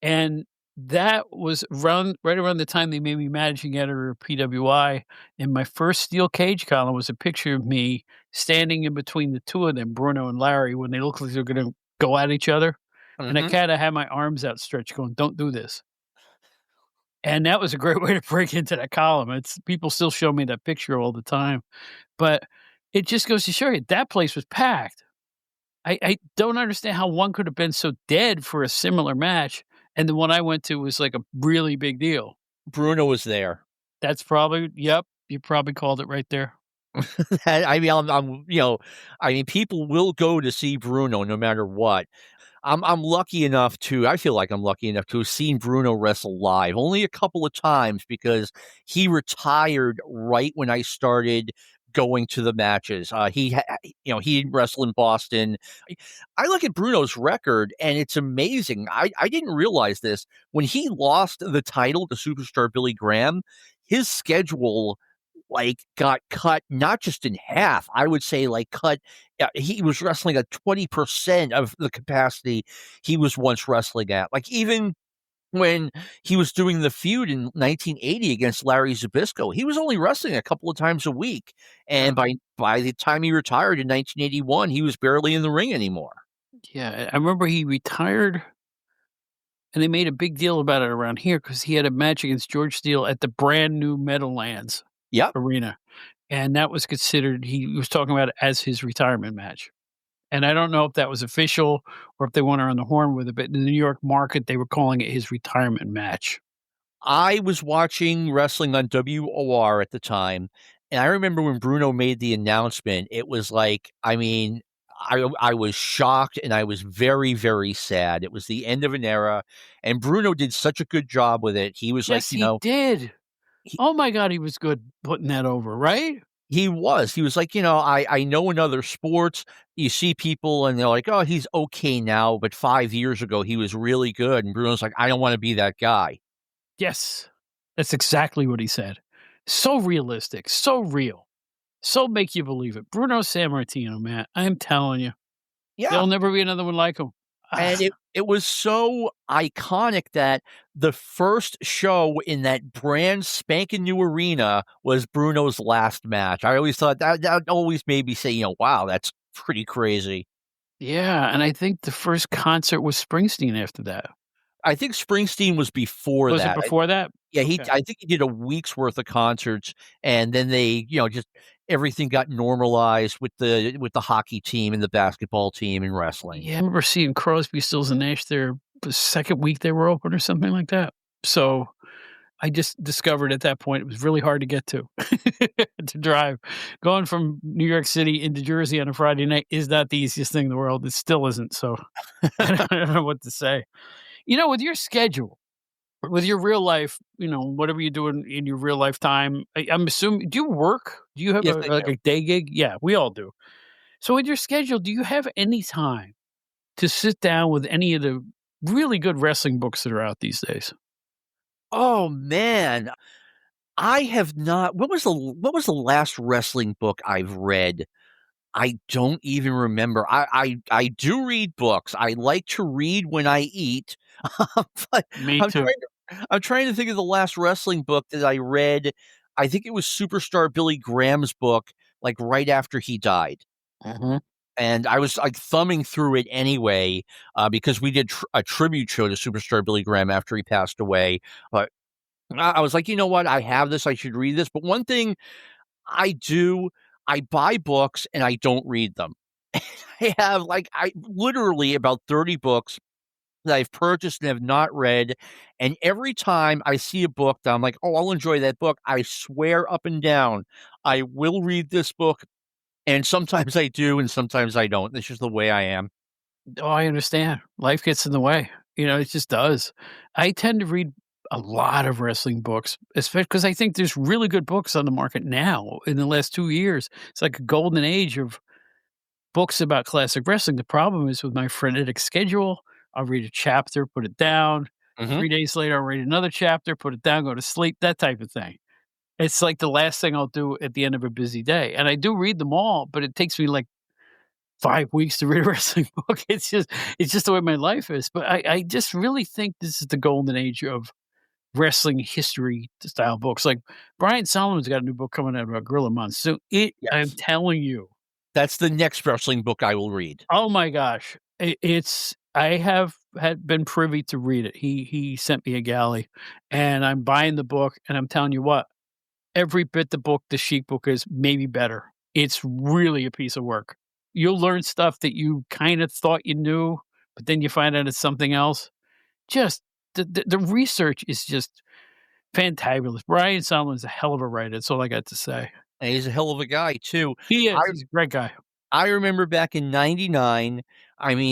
And that was right around the time they made me managing editor of PWI. And my first steel cage column was a picture of me standing in between the two of them, Bruno and Larry, when they looked like they were going to go at each other. Mm-hmm. And I kind of had my arms outstretched going, don't do this. And that was a great way to break into that column. People still show me that picture all the time. But it just goes to show you, that place was packed. I don't understand how one could have been so dead for a similar match. And the one I went to was like a really big deal. Bruno was there. That's probably, yep. You probably called it right there. I mean, people will go to see Bruno no matter what. I'm lucky enough I feel like I'm lucky enough to have seen Bruno wrestle live only a couple of times, because he retired right when I started going to the matches. He wrestled in Boston. I look at Bruno's record, and it's amazing. I didn't realize this. When he lost the title to Superstar Billy Graham, his schedule got cut not just in half. I would say cut. He was wrestling at 20% of the capacity he was once wrestling at. Even when he was doing the feud in 1980 against Larry Zbyszko, he was only wrestling a couple of times a week. And by the time he retired in 1981, he was barely in the ring anymore. Yeah, I remember he retired, and they made a big deal about it around here because he had a match against George Steele at the brand new Meadowlands Yep. Arena, and that was considered. He was talking about it as his retirement match. And I don't know if that was official or if they went around the horn with it, but in the New York market, they were calling it his retirement match. I was watching wrestling on WOR at the time, and I remember when Bruno made the announcement, it was I was shocked and I was very, very sad. It was the end of an era, and Bruno did such a good job with it. He was Yes, he did. he, Oh my God, he was good putting that over, right? he was. He was I know in other sports, you see people and they're like, oh, he's okay now, but 5 years ago, he was really good. And Bruno's like, I don't want to be that guy. Yes, that's exactly what he said. So realistic, so real, so make you believe it. Bruno Sammartino, man, I'm telling you, Yeah. there'll never be another one like him. And it was so iconic that the first show in that brand spanking new arena was Bruno's last match. I always thought that always made me say, wow, that's pretty crazy. Yeah, and I think the first concert was Springsteen after that. I think Springsteen was before Was it that. before that? Yeah, Okay. I think he did a week's worth of concerts, and then they, just everything got normalized with the hockey team and the basketball team and wrestling. Yeah, I remember seeing Crosby, Stills, and Nash there the second week they were open or something like that. So I just discovered at that point it was really hard to get to to drive. Going from New York City into Jersey on a Friday night is not the easiest thing in the world. It still isn't. So I don't know what to say. With your schedule, with your real life, whatever you do in your real life time, I'm assuming, do you work? Do you have Yes, I do. a day gig? Yeah, we all do. So with your schedule, do you have any time to sit down with any of the really good wrestling books that are out these days? Oh man, I have not. What was the last wrestling book I've read? I don't even remember. I do read books. I like to read when I eat. But Me I'm too. trying to think of the last wrestling book that I read. I think it was Superstar Billy Graham's book, right after he died. Mhm. And I was thumbing through it anyway, because we did a tribute show to Superstar Billy Graham after he passed away. But I was like, you know what? I have this. I should read this. But one thing I do, I buy books and I don't read them. I have I literally about 30 books that I've purchased and have not read. And every time I see a book that I'm like, oh, I'll enjoy that book, I swear up and down, I will read this book. And sometimes I do, and sometimes I don't. It's just the way I am. Oh, I understand. Life gets in the way. It just does. I tend to read a lot of wrestling books, especially because I think there's really good books on the market now in the last 2 years. It's like a golden age of books about classic wrestling. The problem is with my frenetic schedule, I'll read a chapter, put it down. Mhm. 3 days later, I'll read another chapter, put it down, go to sleep, that type of thing. It's like the last thing I'll do at the end of a busy day. And I do read them all, but it takes me like 5 weeks to read a wrestling book. It's just the way my life is. But I just really think this is the golden age of wrestling history style books. Like Brian Solomon's got a new book coming out about Gorilla Monsoon. I'm Yes. telling you, That's the next wrestling book I will read. oh my gosh, I have had been privy to read it. He sent me a galley, and I'm buying the book, and I'm telling you what, every bit the Sheik book is, maybe better. It's really a piece of work. You'll learn stuff that you kind of thought you knew, but then you find out it's something else. Just the research is just fantabulous. Brian Solomon's a hell of a writer. That's all I got to say. And he's a hell of a guy too. He I is. He's a great guy. I remember back in '99,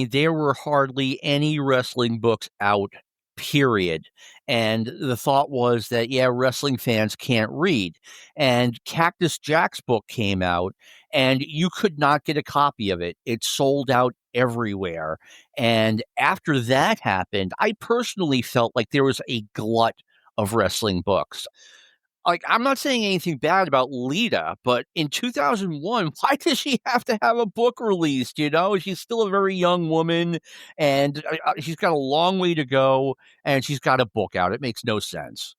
there were hardly any wrestling books out, period. And the thought was that, yeah, wrestling fans can't read. And Cactus Jack's book came out, and you could not get a copy of it. It sold out everywhere. And after that happened, I personally felt like there was a glut of wrestling books. Like, I'm not saying anything bad about Lita, but in 2001, why does she have to have a book released? You know, she's still a very young woman, and she's got a long way to go, and she's got a book out. It makes no sense.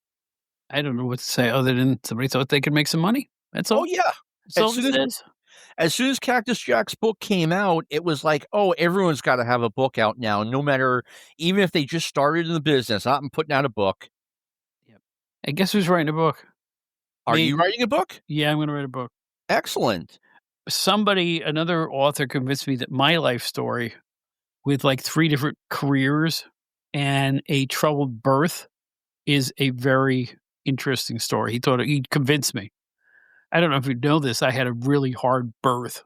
I don't know what to say other than somebody thought they could make some money. That's Oh all. yeah. That's As all soon this as is. as soon as Cactus Jack's book came out, it was like, oh, everyone's got to have a book out now, no matter, even if they just started in the business. I'm putting out a book. Yep. And guess who's writing a book? Are Me. you writing a book? Yeah, I'm going to write a book. Excellent. Another author convinced me that my life story with like 3 different careers and a troubled birth is a very interesting story. He'd convince me. I don't know if you know this. I had a really hard birth.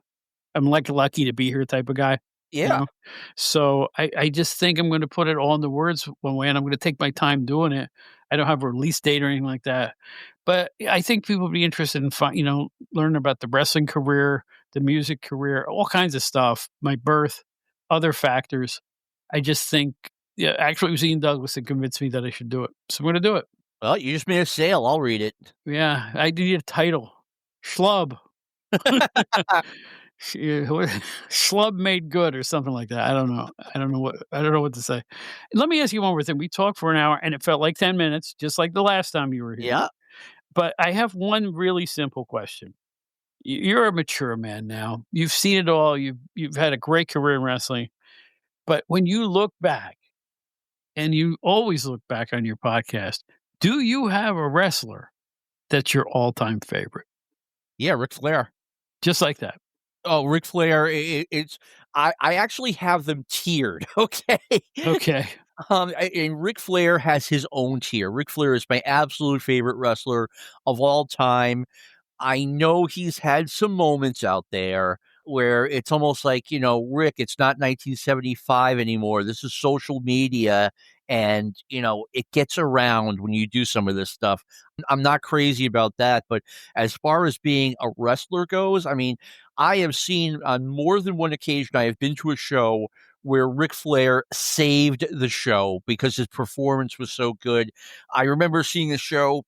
I'm like lucky to be here type of guy, you Yeah. know? So I just think I'm going to put it all into words one way, and I'm going to take my time doing it. I don't have a release date or anything like that. But I think people would be interested in, learning about the wrestling career, the music career, all kinds of stuff, my birth, other factors. I just think, yeah, actually, it was Ian Douglas that convinced me that I should do it. So I'm going to do it. Well, you just made a sale. I'll read it. Yeah, I need a title. Schlub. Schlub made good or something like that. I don't know. I don't know what to say. Let me ask you one more thing. We talked for an hour and it felt like 10 minutes, just like the last time you were here. Yeah. But I have one really simple question. You're a mature man now. You've seen it all. You've had a great career in wrestling. But when you look back, and you always look back on your podcast, do you have a wrestler that's your all-time favorite? Yeah, Ric Flair. Just like that. Oh, Ric Flair, it's I actually have them tiered, okay? Okay. And Ric Flair has his own tier. Ric Flair is my absolute favorite wrestler of all time. I know he's had some moments out there where it's almost like, Rick, it's not 1975 anymore. This is social media. And, it gets around when you do some of this stuff. I'm not crazy about that. But as far as being a wrestler goes, I mean, I have seen on more than one occasion, I have been to a show where Ric Flair saved the show because his performance was so good. I remember seeing a show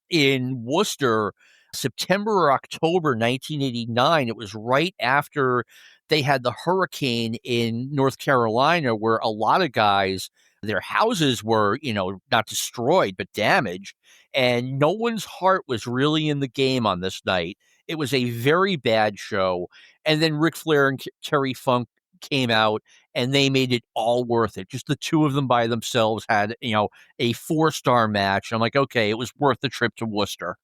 in Worcester, September or October 1989. It was right after they had the hurricane in North Carolina, where a lot of guys, their houses were, not destroyed, but damaged. And no one's heart was really in the game on this night. It was a very bad show. And then Ric Flair and Terry Funk came out and they made it all worth it. Just the two of them by themselves had, a 4-star match. I'm like, okay, it was worth the trip to Worcester.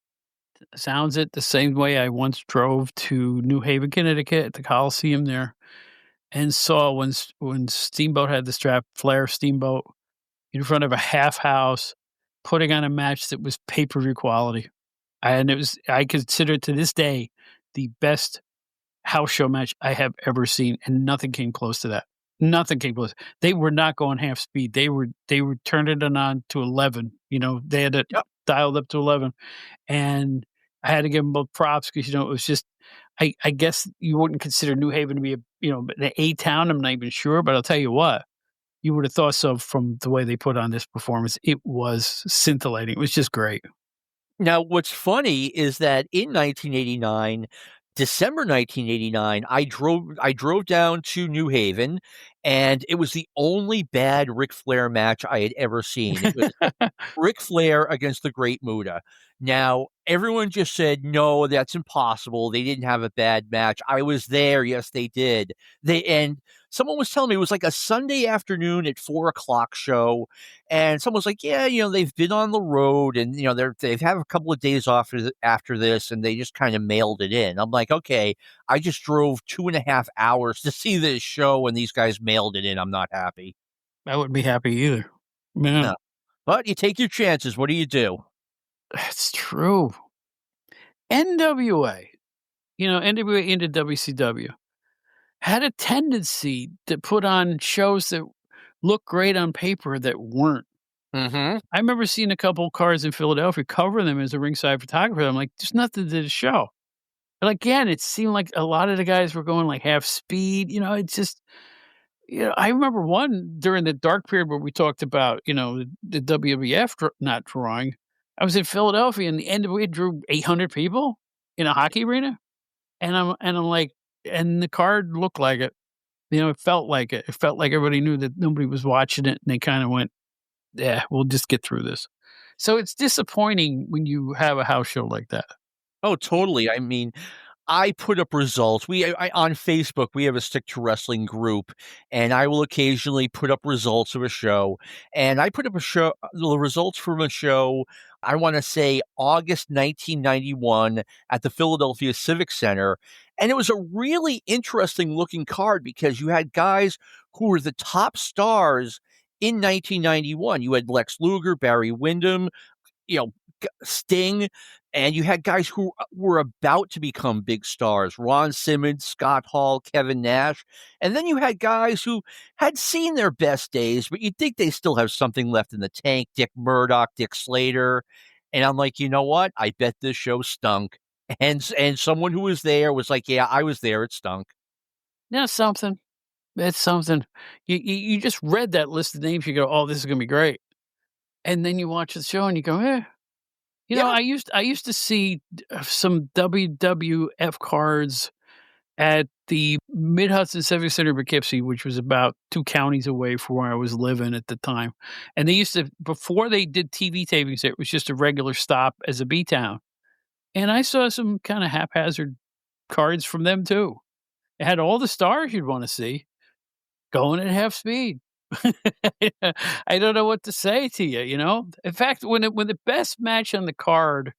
Sounds it the same way I once drove to New Haven, Connecticut at the Coliseum there and saw when Steamboat had the strap, Flair Steamboat, in front of a half house, putting on a match that was pay-per-view quality. And I consider it to this day the best house show match I have ever seen, and nothing came close to that. Nothing came close. They were not going half speed. They were turning it on to 11. They had it Yep. dialed up to 11, and I had to give them both props because it was just. I guess you wouldn't consider New Haven to be an A town. I'm not even sure, but I'll tell you what, you would have thought so from the way they put on this performance. It was scintillating. It was just great. Now, what's funny is that in 1989, December 1989, I drove down to New Haven, and it was the only bad Ric Flair match I had ever seen. It was Ric Flair against the Great Muta. Now, everyone just said, no, that's impossible. They didn't have a bad match. I was there. Yes, they did. And someone was telling me it was like a Sunday afternoon at 4:00 show. And someone was like, yeah, they've been on the road and, they've had a couple of days off after this and they just kind of mailed it in. I'm like, okay, I just drove 2.5 hours to see this show and these guys mailed it in. I'm not happy. I wouldn't be happy either. Man, No. But you take your chances. What do you do? that's true. NWA, NWA into WCW had a tendency to put on shows that look great on paper that weren't. Mhm. I remember seeing a couple cars in Philadelphia covering them as a ringside photographer. I'm like, "There's nothing to the show." But again, it seemed like a lot of the guys were going like half speed, it's just I remember one during the dark period where we talked about, the WWF not drawing. I was in Philadelphia and the end of it drew 800 people in a hockey arena, and I'm like and the card looked like it. It felt like it. It felt like everybody knew that nobody was watching it, and they kinda went, "Yeah, we'll just get through this." So it's disappointing when you have a house show like that. Oh, totally. I mean, I put up results. On Facebook, we have a Stick to Wrestling group, and I will occasionally put up results of a show. And I put up the results from a show, I want to say August 1991 at the Philadelphia Civic Center. And it was a really interesting looking card because you had guys who were the top stars in 1991. You had Lex Luger, Barry Windham, you know, Sting, and you had guys who were about to become big stars, Ron Simmons, Scott Hall, Kevin Nash. And then you had guys who had seen their best days, but you'd think they still have something left in the tank, Dick Murdoch, Dick Slater. And I'm like, you know what? I bet this show stunk. And someone who was there was like, yeah, I was there. It stunk. Yeah, something. It's something. You just read that list of names, you go, "Oh, this is gonna be great." And then you watch the show and you go, "Eh." Yeah. I used to see some WWF cards at the Mid-Hudson Civic Center in Poughkeepsie, which was about 2 counties away from where I was living at the time. And they used to before they did TV tapings, it was just a regular stop as a B-town. And I saw some kinda haphazard cards from them too. It had all the stars you'd wanna see going at half speed. I don't know what to say to you, you know? In fact, when the best match on the card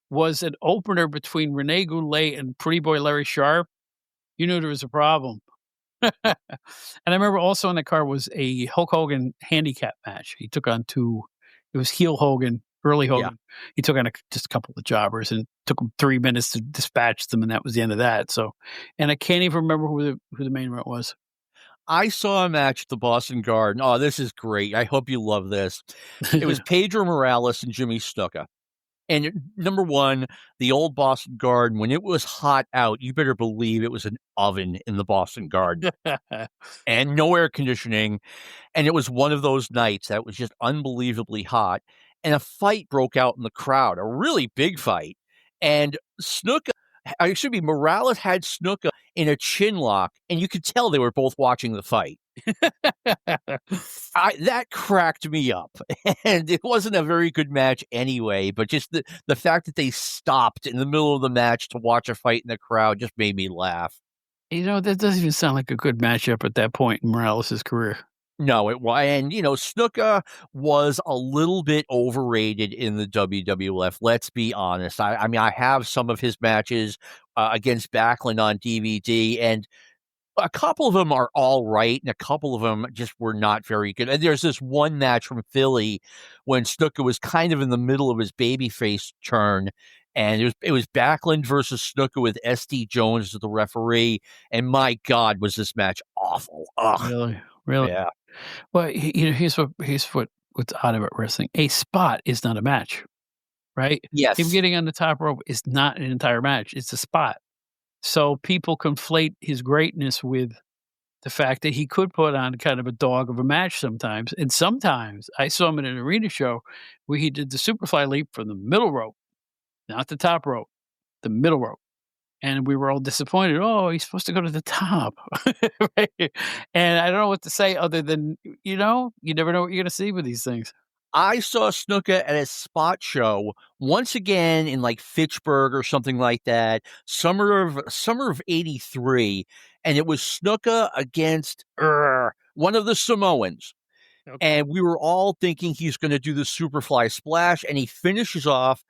was an opener between Rene Goulet and Pretty Boy Larry Sharp, you knew there was a problem. And I remember also on the card was a Hulk Hogan handicap match. He took on 2 it was heel Hogan, early Yeah. Hogan. He took on just a couple of jobbers and took him 3 minutes to dispatch them, and that was the end of that, so and I can't even remember who the main event was. I saw a match at the Boston Garden. Oh, this is great. I hope you love this. It was Pedro Morales and Jimmy Snuka. And number one, the old Boston Garden, when it was hot out, you better believe it was an oven in the Boston Garden and no air conditioning. And it was one of those nights that was just unbelievably hot. And a fight broke out in the crowd, a really big fight. And Morales had Snuka in a chin lock, and you could tell they were both watching the fight. That cracked me up, and it wasn't a very good match anyway, but just the fact that they stopped in the middle of the match to watch a fight in the crowd just made me laugh. That doesn't even sound like a good matchup at that point in Morales' career. No, it was, and Snuka was a little bit overrated in the WWF. Let's be honest. I mean, I have some of his matches against Backlund on DVD, and a couple of them are all right, and a couple of them just were not very good. And there's this one match from Philly when Snuka was kind of in the middle of his babyface turn, and it was Backlund versus Snuka with SD Jones as the referee. And my God, was this match awful? Ugh, Really? Really? yeah, Well, here's what's odd about wrestling. A spot is not a match, right? Him yes, getting on the top rope is not an entire match, it's a spot. So people conflate his greatness with the fact that he could put on kind of a dog of a match sometimes, and sometimes I saw him in an arena show where he did the superfly leap from the middle rope, not the top rope, the middle rope. And we were all disappointed. "Oh, he's supposed to go to the top." Right? And I don't know what to say other than, you never know what you're gonna see with these things. I saw Snuka at a spot show once again in like Fitchburg or something like that, summer of '83, and it was Snuka against one of the Samoans. Okay. And we were all thinking he's going to do the Superfly Splash, and he finishes off,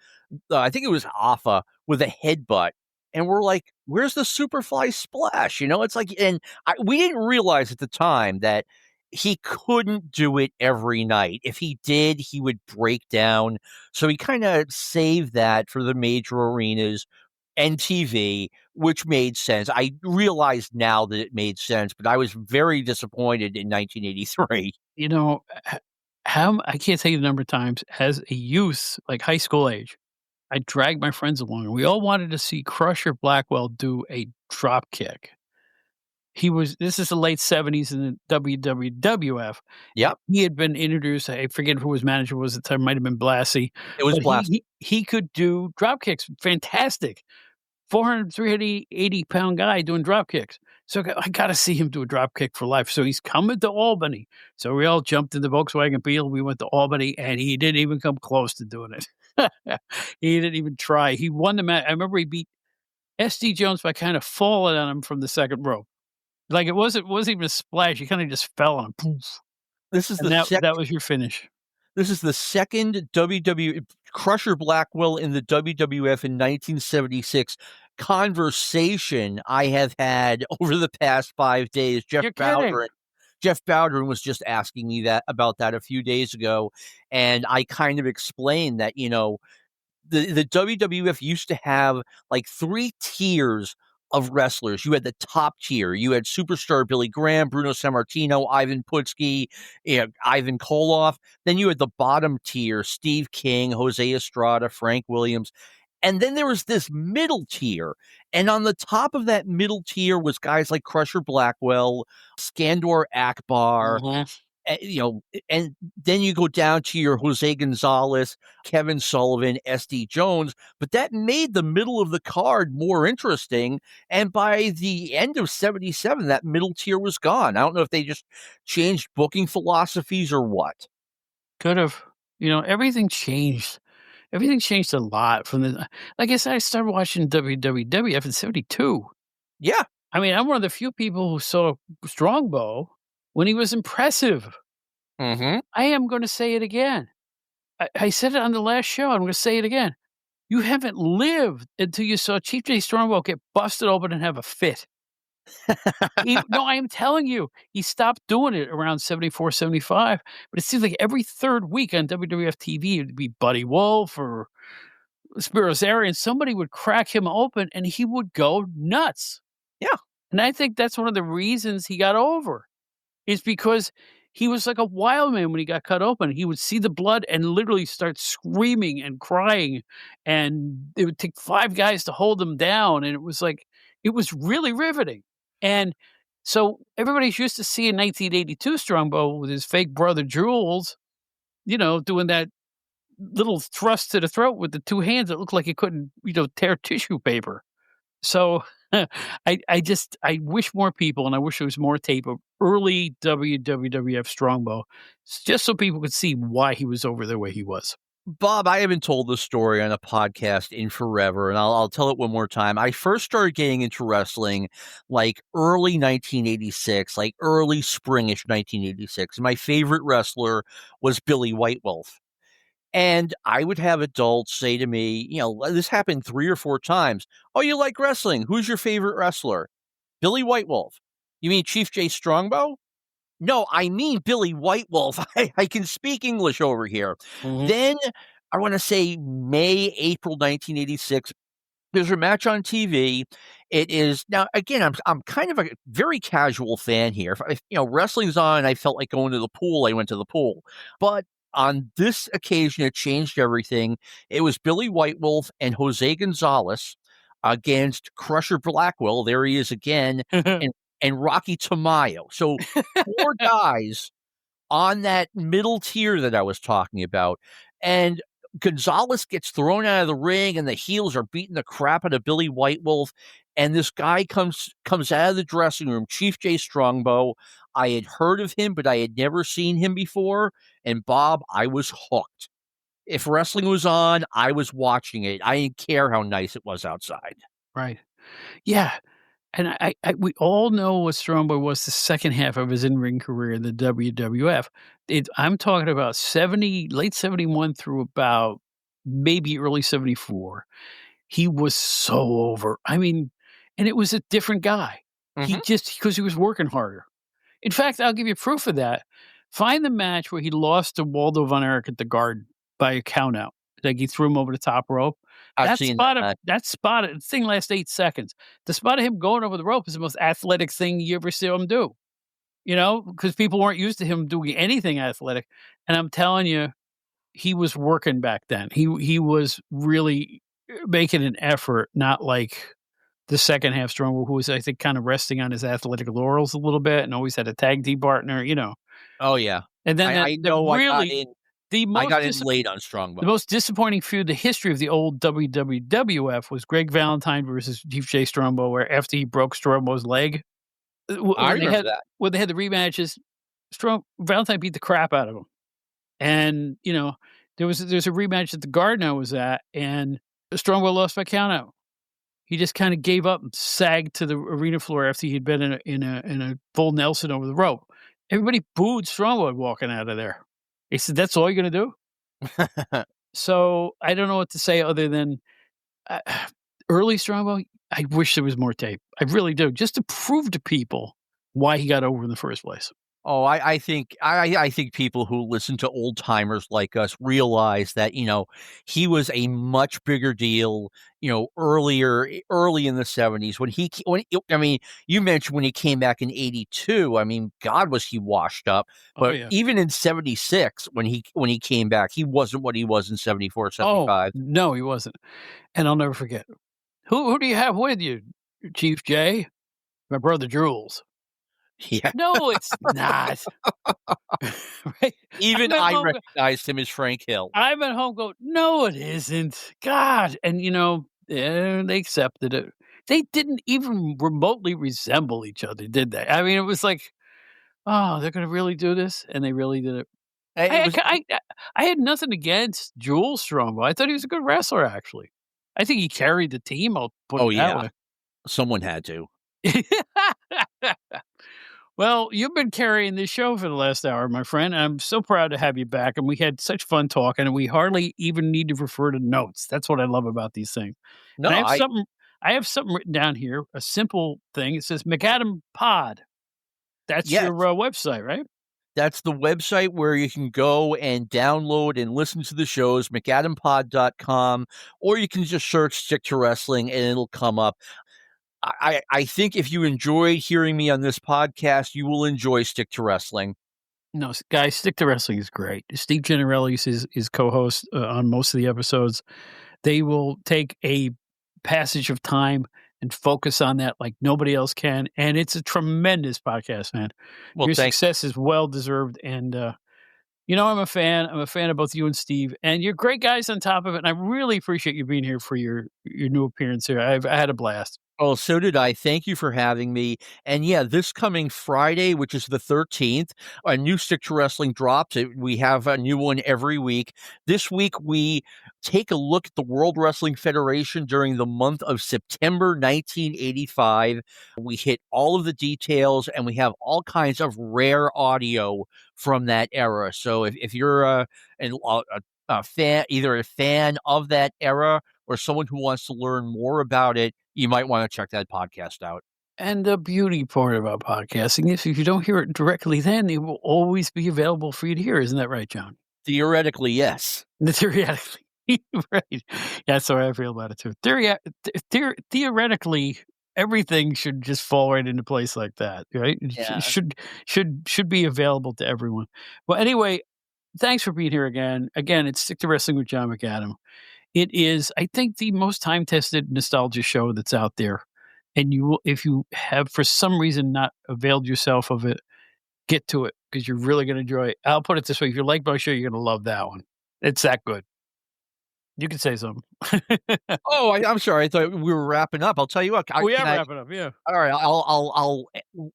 I think it was Alpha, with a headbutt. And we're like, where's the Superfly Splash? It's like, and we didn't realize at the time that he couldn't do it every night. If he did, he would break down. So he kind of saved that for the major arenas and TV, which made sense. I realize now that it made sense, but I was very disappointed in 1983. You know, h how I can't tell you the number of times as a youth, like high school age, I dragged my friends along, and we all wanted to see Crusher Blackwell do a drop kick. This is the late '70s in the WWF. Yep, He had been introduced, I forget who his manager was at the time, might have been Blassie, it was but blast. he could do drop kicks, fantastic. 400, 380-pound guy doing drop kicks. So I gotta see him do a drop kick for life. So he's coming to Albany. So we all jumped in the Volkswagen Beetle. We went to Albany, and he didn't even come close to doing it. He didn't even try. He won the match. I remember he beat SD Jones by kind of falling on him from the second rope. Like it wasn't even a splash. He kind of just fell on him. Poof. This is And the that was your finish. This is the second Crusher Blackwell in the WWF in 1976 conversation I have had over the past 5 days. You're kidding. Jeff Bowdern was just asking me about that a few days ago, and I kind of explained that, the WWF used to have like 3 tiers of wrestlers. You had the top tier. You had superstar Billy Graham, Bruno Sammartino, Ivan Putski, Ivan Koloff. Then you had the bottom tier, Steve King, Jose Estrada, Frank Williams. And then there was this middle tier. And on the top of that middle tier was guys like Crusher Blackwell, Skandor Akbar, Mhm. and then you go down to your Jose Gonzalez, Kevin Sullivan, SD Jones, but that made the middle of the card more interesting. And by the end of 77, that middle tier was gone. I don't know if they just changed booking philosophies or what. Could have. Everything changed. Everything changed a lot from the like I said, I started watching WWF in '72. Yeah. I mean, I'm one of the few people who saw Strongbow when he was impressive. Mm-hmm. I am gonna say it again. I said it on the last show, I'm gonna say it again. You haven't lived until you saw Chief Jay Strongbow get busted open and have a fit. No, I am telling you, he stopped doing it around '74, '75, but it seems like every 3rd week on WWF TV, it'd be Buddy Wolf or Spiros Arian, somebody would crack him open and he would go nuts. Yeah. And I think that's one of the reasons he got over is because he was like a wild man when he got cut open. He would see the blood and literally start screaming and crying, and it would take 5 guys to hold him down, and it was really riveting. And so everybody's used to seeing 1982 Strongbow with his fake brother Jules, doing that little thrust to the throat with the 2 hands that looked like he couldn't, tear tissue paper. So, I wish more people, and I wish there was more tape of early WWF Strongbow, just so people could see why he was over the way he was. Bob, I haven't told this story on a podcast in forever, and I'll tell it one more time. I first started getting into wrestling like early 1986, like early springish 1986. My favorite wrestler was Billy White Wolf. And I would have adults say to me, this happened 3 or 4 times. Oh, you like wrestling? Who's your favorite wrestler? Billy White Wolf. You mean Chief Jay Strongbow? No, I mean Billy White Wolf. I can speak English over here. Mhm. Then I want to say May, April 1986. There's a match on TV. It is now again. I'm kind of a very casual fan here. If wrestling's on, I felt like going to the pool. I went to the pool, but on this occasion, it changed everything. It was Billy White Wolf and Jose Gonzalez against Crusher Blackwell. There he is again, and Rocky Tamayo. So 4 guys on that middle tier that I was talking about. And Gonzalez gets thrown out of the ring, and the heels are beating the crap out of Billy White Wolf. And this guy comes out of the dressing room, Chief Jay Strongbow. I had heard of him, but I had never seen him before. And Bob, I was hooked. If wrestling was on, I was watching it. I didn't care how nice it was outside. Right. Yeah. And we all know what Strongbow was the second half of his in-ring career in the WWF. I'm talking about late 71 through about maybe early 74. He was so over. I mean, and it was a different guy. He Mhm. just because he was working harder. In fact, I'll give you proof of that. Find the match where he lost to Waldo von Erich at the Garden by a countout. Like he threw him over the top rope. I've seen that. The thing lasts 8 seconds. The spot of him going over the rope is the most athletic thing you ever see him do. because people weren't used to him doing anything athletic. And I'm telling you, he was working back then. He was really making an effort, not like the second half Strongbow, who was, I think, kind of resting on his athletic laurels a little bit and always had a tag team partner. Oh, yeah. And then I the know really the I most got in late on Strongbow. the most disappointing feud in the history of the old WWF was Greg Valentine versus Chief Jay Strongbow, where after he broke Strombow's leg, I remember that. when they had the rematches, Valentine beat the crap out of him. And, there's a rematch at the Garden I was at, and Strongbow lost by countout. He just kinda gave up and sagged to the arena floor after he'd been in a full Nelson over the rope. Everybody booed Strongbow walking out of there. He said, "That's all you're gonna do?" So, I don't know what to say other than, uh, early Strongbow, I wish there was more tape. I really do, just to prove to people why he got over in the first place. Oh, I think I think people who listen to old timers like us realize that, he was a much bigger deal, early in the 70s I mean, you mentioned when he came back in 82. I mean, God, was he washed up. Oh, But yeah. even in 76, when he came back, he wasn't what he was in 74, Oh, 75. no, he wasn't, and I'll never forget. Who do you have with you, Chief Jay?" "My brother Jules." Yeah. "No, it's not." Right? Even I'm at I home recognized him as Frank Hill. I'm at home going, "No, it isn't. God," and, they accepted it. They didn't even remotely resemble each other, did they? I mean, it was like, "Oh, they're gonna really do this?" And they really did it. It was I had nothing against Jules Strongbow. I thought he was a good wrestler, actually. I think he carried the team, I'll put Oh, it that yeah. way. Someone had to. Well, you've been carrying this show for the last hour, my friend. I'm so proud to have you back, and we had such fun talking, and we hardly even need to refer to notes. That's what I love about these things. No, And I I have something written down here, a simple thing. It says McAdam Pod. That's yes. your website, right? That's the website where you can go and download and listen to the shows, McAdamPod.com, or you can just search Stick to Wrestling and it'll come up. I think if you enjoyed hearing me on this podcast, you will enjoy Stick to Wrestling. No, guys, Stick to Wrestling is great. Steve Gennarelli is his co-host on most of the episodes. They will take a passage of time and focus on that like nobody else can, and it's a tremendous podcast, man. Well, Your thank success is well deserved, and I'm a fan. I'm a fan of both you and Steve, and you're great guys on top of it. And I really appreciate you being here for your new appearance here. I had a blast. Oh, so did I. Thank you for having me. And yeah, this coming Friday, which is the 13th, a new Stick to Wrestling drops. We have a new one every week. This week, we take a look at the World Wrestling Federation during the month of September 1985. We hit all of the details and we have all kinds of rare audio from that era. So if you're a fan, either a fan of that era or someone who wants to learn more about it, you might want to check that podcast out. And the beauty part about podcasting is if you don't hear it directly, then it will always be available for you to hear. Isn't that right, John? Theoretically, yes. Theoretically, right? That's how I feel about it too. Theoretically, everything should just fall right into place like that, right? It Yeah. should be available to everyone. Well, anyway, thanks for being here again. Again, it's Stick to Wrestling with John McAdam. It is, I think, the most time-tested nostalgia show that's out there. And if you have for some reason not availed yourself of it, get to it because you're really going to enjoy it. I'll put it this way: if you like my show, you're going to love that one. It's that good. You can say something. Oh, I'm sorry. I thought we were wrapping up. I'll tell you what. We are wrapping up. Yeah. All right. I'll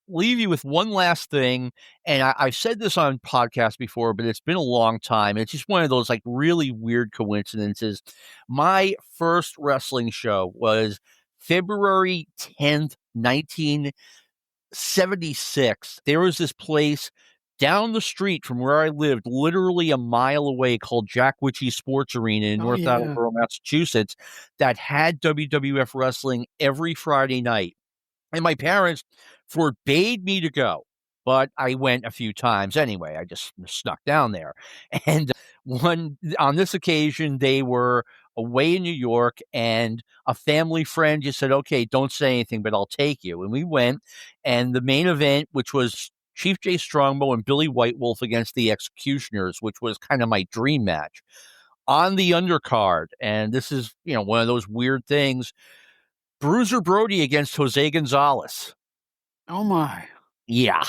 leave you with one last thing. And I've said this on podcasts before, but it's been a long time. It's just one of those like really weird coincidences. My first wrestling show was February 10th, 1976. There was this place down the street from where I lived, literally a mile away, called Jack Witchy Sports Arena in North Attleboro, Massachusetts, that had WWF wrestling every Friday night. And my parents forbade me to go, but I went a few times anyway. I just snuck down there. And on this occasion, they were away in New York, and a family friend just said, "Okay, don't say anything, but I'll take you." And we went, and the main event, which was Chief Jay Strongbow and Billy White Wolf against the Executioners, which was kind of my dream match. On the undercard, and this is, one of those weird things, Bruiser Brody against Jose Gonzalez. Oh my. Yeah.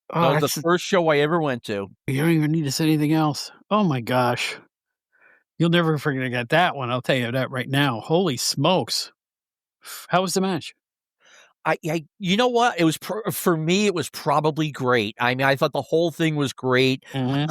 Oh, That was the first show I ever went to. You don't even need to say anything else. Oh my gosh. You'll never forget that one. I'll tell you that right now. Holy smokes. How was the match? You know what? It was for me. It was probably great. I mean, I thought the whole thing was great. I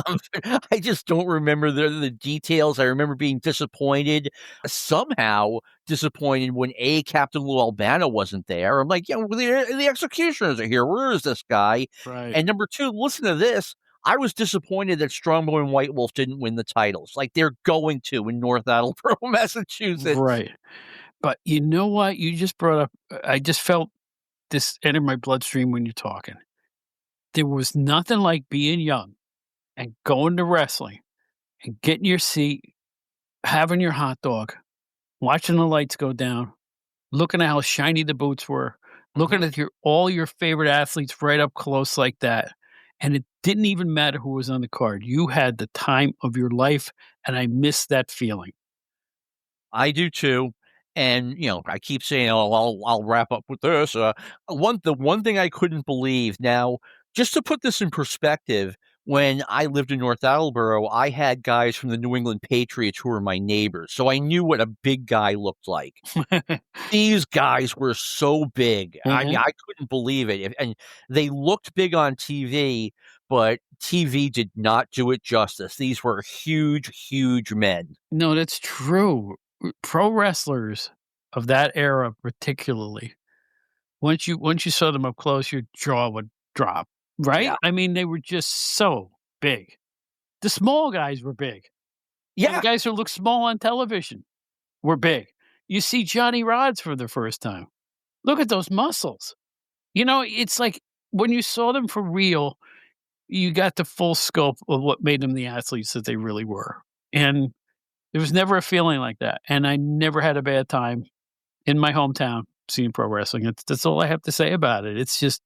just don't remember the details. I remember being disappointed, somehow disappointed when Captain Lou Albano wasn't there. I'm like, the Executioners are here. Where is this guy? Right. And number two, listen to this. I was disappointed that Strongbow and White Wolf didn't win the titles, like they're going to in North Attleboro, Massachusetts. Right. But you know what? You just brought up. I just felt this enter my bloodstream when you're talking. There was nothing like being young and going to wrestling and getting your seat, having your hot dog, watching the lights go down, looking at how shiny the boots were, looking at all your favorite athletes right up close like that. And it didn't even matter who was on the card. You had the time of your life, and I miss that feeling. I do too. And, I keep saying, I'll wrap up with this. The one thing I couldn't believe now, just to put this in perspective, when I lived in North Attleboro, I had guys from the New England Patriots who were my neighbors. So I knew what a big guy looked like. These guys were so big. I mean, I couldn't believe it. And they looked big on TV, but TV did not do it justice. These were huge, huge men. No, that's true. Pro wrestlers of that era, particularly, once you saw them up close, your jaw would drop, right? Yeah. I mean, they were just so big. The small guys were big. Yeah. The guys who look small on television were big. You see Johnny Rods for the first time. Look at those muscles. It's like when you saw them for real, you got the full scope of what made them the athletes that they really were. And there was never a feeling like that, and I never had a bad time in my hometown seeing pro wrestling. That's all I have to say about it. It's just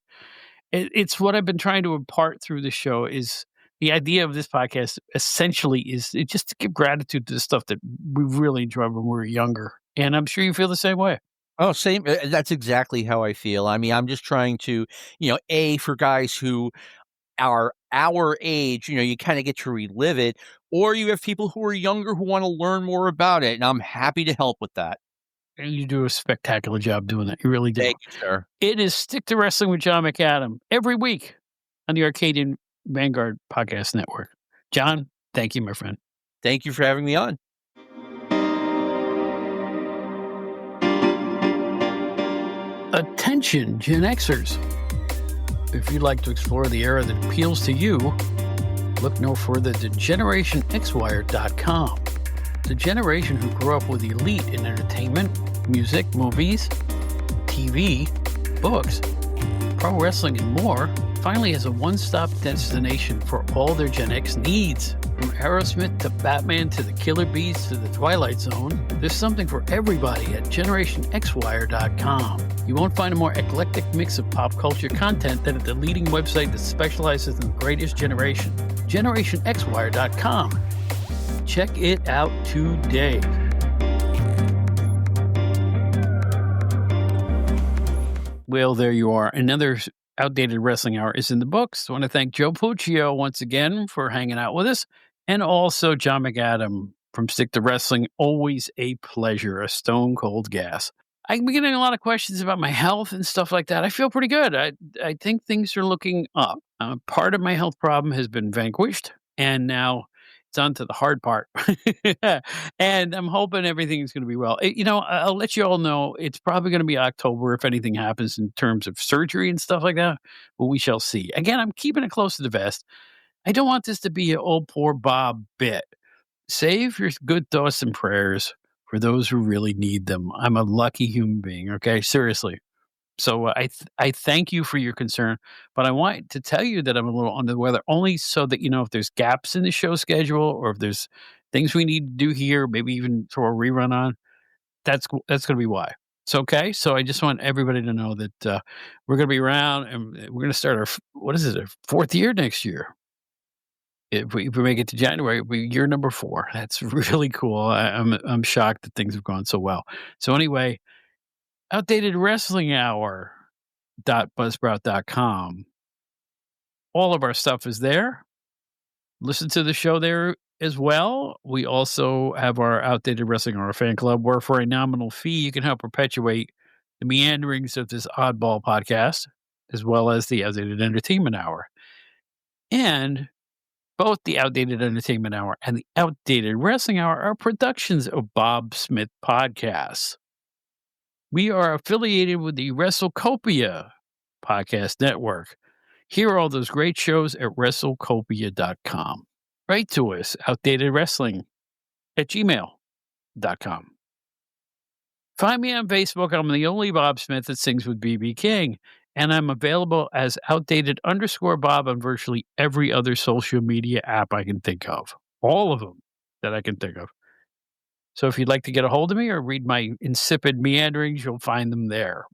it's what I've been trying to impart through the show is the idea of this podcast essentially is just to give gratitude to the stuff that we really enjoyed when we were younger, and I'm sure you feel the same way. Oh, same. That's exactly how I feel. I mean, I'm just trying to, for guys who are our age, you kind of get to relive it, or you have people who are younger who want to learn more about it, and I'm happy to help with that. And you do a spectacular job doing that. You really do. Thank you, sir. It is Stick to Wrestling with John McAdam every week on the Arcadian Vanguard Podcast Network. John, thank you, my friend. Thank you for having me on. Attention, Gen Xers. If you'd like to explore the era that appeals to you, look no further than GenerationXWire.com. The generation who grew up with elite in entertainment, music, movies, TV, books, pro wrestling, and more finally has a one-stop destination for all their Gen X needs. From Aerosmith to Batman to the Killer Bees to the Twilight Zone, there's something for everybody at GenerationXWire.com. You won't find a more eclectic mix of pop culture content than at the leading website that specializes in the greatest generation, GenerationXWire.com. Check it out today. Well, there you are. Another Outdated Wrestling Hour is in the books. I want to thank Joe Puccio once again for hanging out with us, and also John McAdam from Stick to Wrestling. Always a pleasure, a stone cold gas. I've been getting a lot of questions about my health and stuff like that. I feel pretty good. I think things are looking up. Part of my health problem has been vanquished, and now it's on to the hard part. And I'm hoping everything's going to be well. I'll let you all know it's probably going to be October if anything happens in terms of surgery and stuff like that. But we shall see. Again, I'm keeping it close to the vest. I don't want this to be an old poor Bob bit. Save your good thoughts and prayers for those who really need them. I'm a lucky human being, okay? Seriously. So I thank you for your concern, but I want to tell you that I'm a little under the weather, only so that if there's gaps in the show schedule or if there's things we need to do here, maybe even throw a rerun on, that's going to be why. It's okay. So I just want everybody to know that we're going to be around, and we're going to start our our 4th year next year. If we make it to January, we year number 4. That's really cool. I'm shocked that things have gone so well. So anyway, Outdated Wrestling Hour .buzzsprout.com. All of our stuff is there. Listen to the show there as well. We also have our Outdated Wrestling Hour fan club, where for a nominal fee, you can help perpetuate the meanderings of this oddball podcast, as well as the Outdated Entertainment Hour. And both the Outdated Entertainment Hour and the Outdated Wrestling Hour are productions of Bob Smith Podcasts. We are affiliated with the WrestleCopia Podcast Network. Hear all those great shows at WrestleCopia.com. Write to us, outdatedwrestling@gmail.com. Find me on Facebook. I'm the only Bob Smith that sings with BB King, and I'm available as outdated_Bob on virtually every other social media app I can think of. All of them that I can think of. So if you'd like to get a hold of me or read my insipid meanderings, you'll find them there.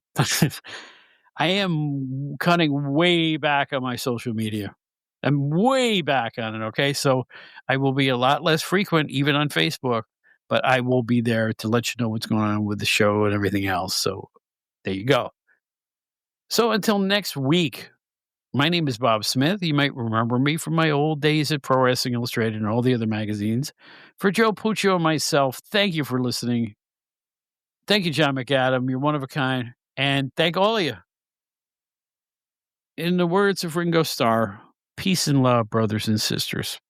I am cutting way back on my social media. I'm way back on it, okay? So I will be a lot less frequent, even on Facebook, but I will be there to let you know what's going on with the show and everything else. So there you go. So until next week, my name is Bob Smith. You might remember me from my old days at Pro Wrestling Illustrated and all the other magazines. For Joe Puccio and myself, thank you for listening. Thank you, John McAdam. You're one of a kind. And thank all of you. In the words of Ringo Starr, peace and love, brothers and sisters.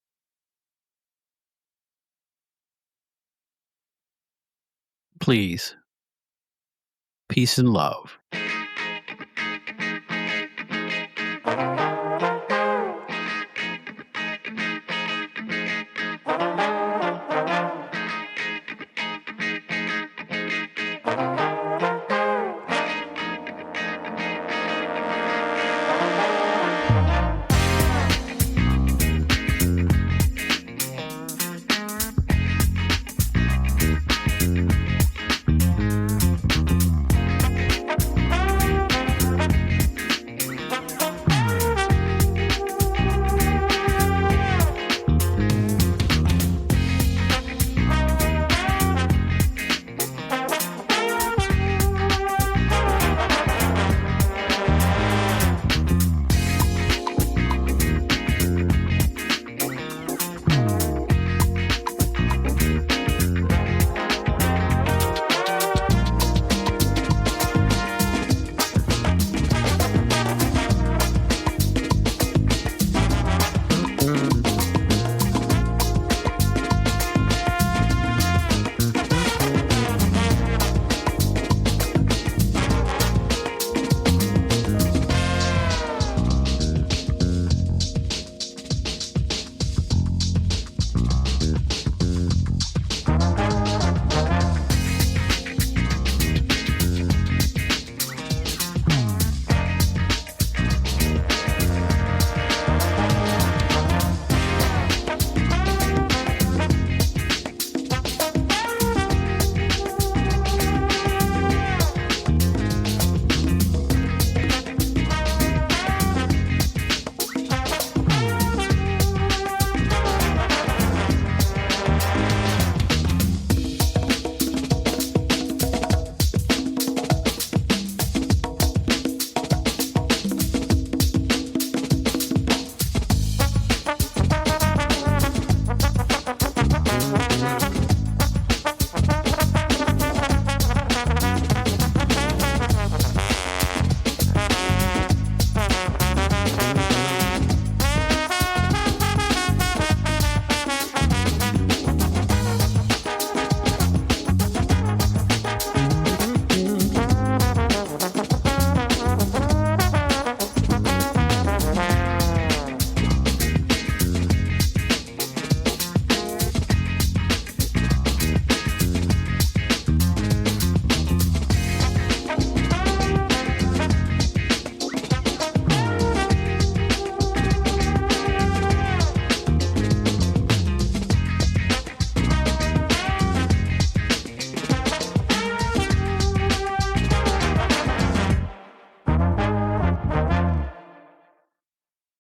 Please. Peace and love.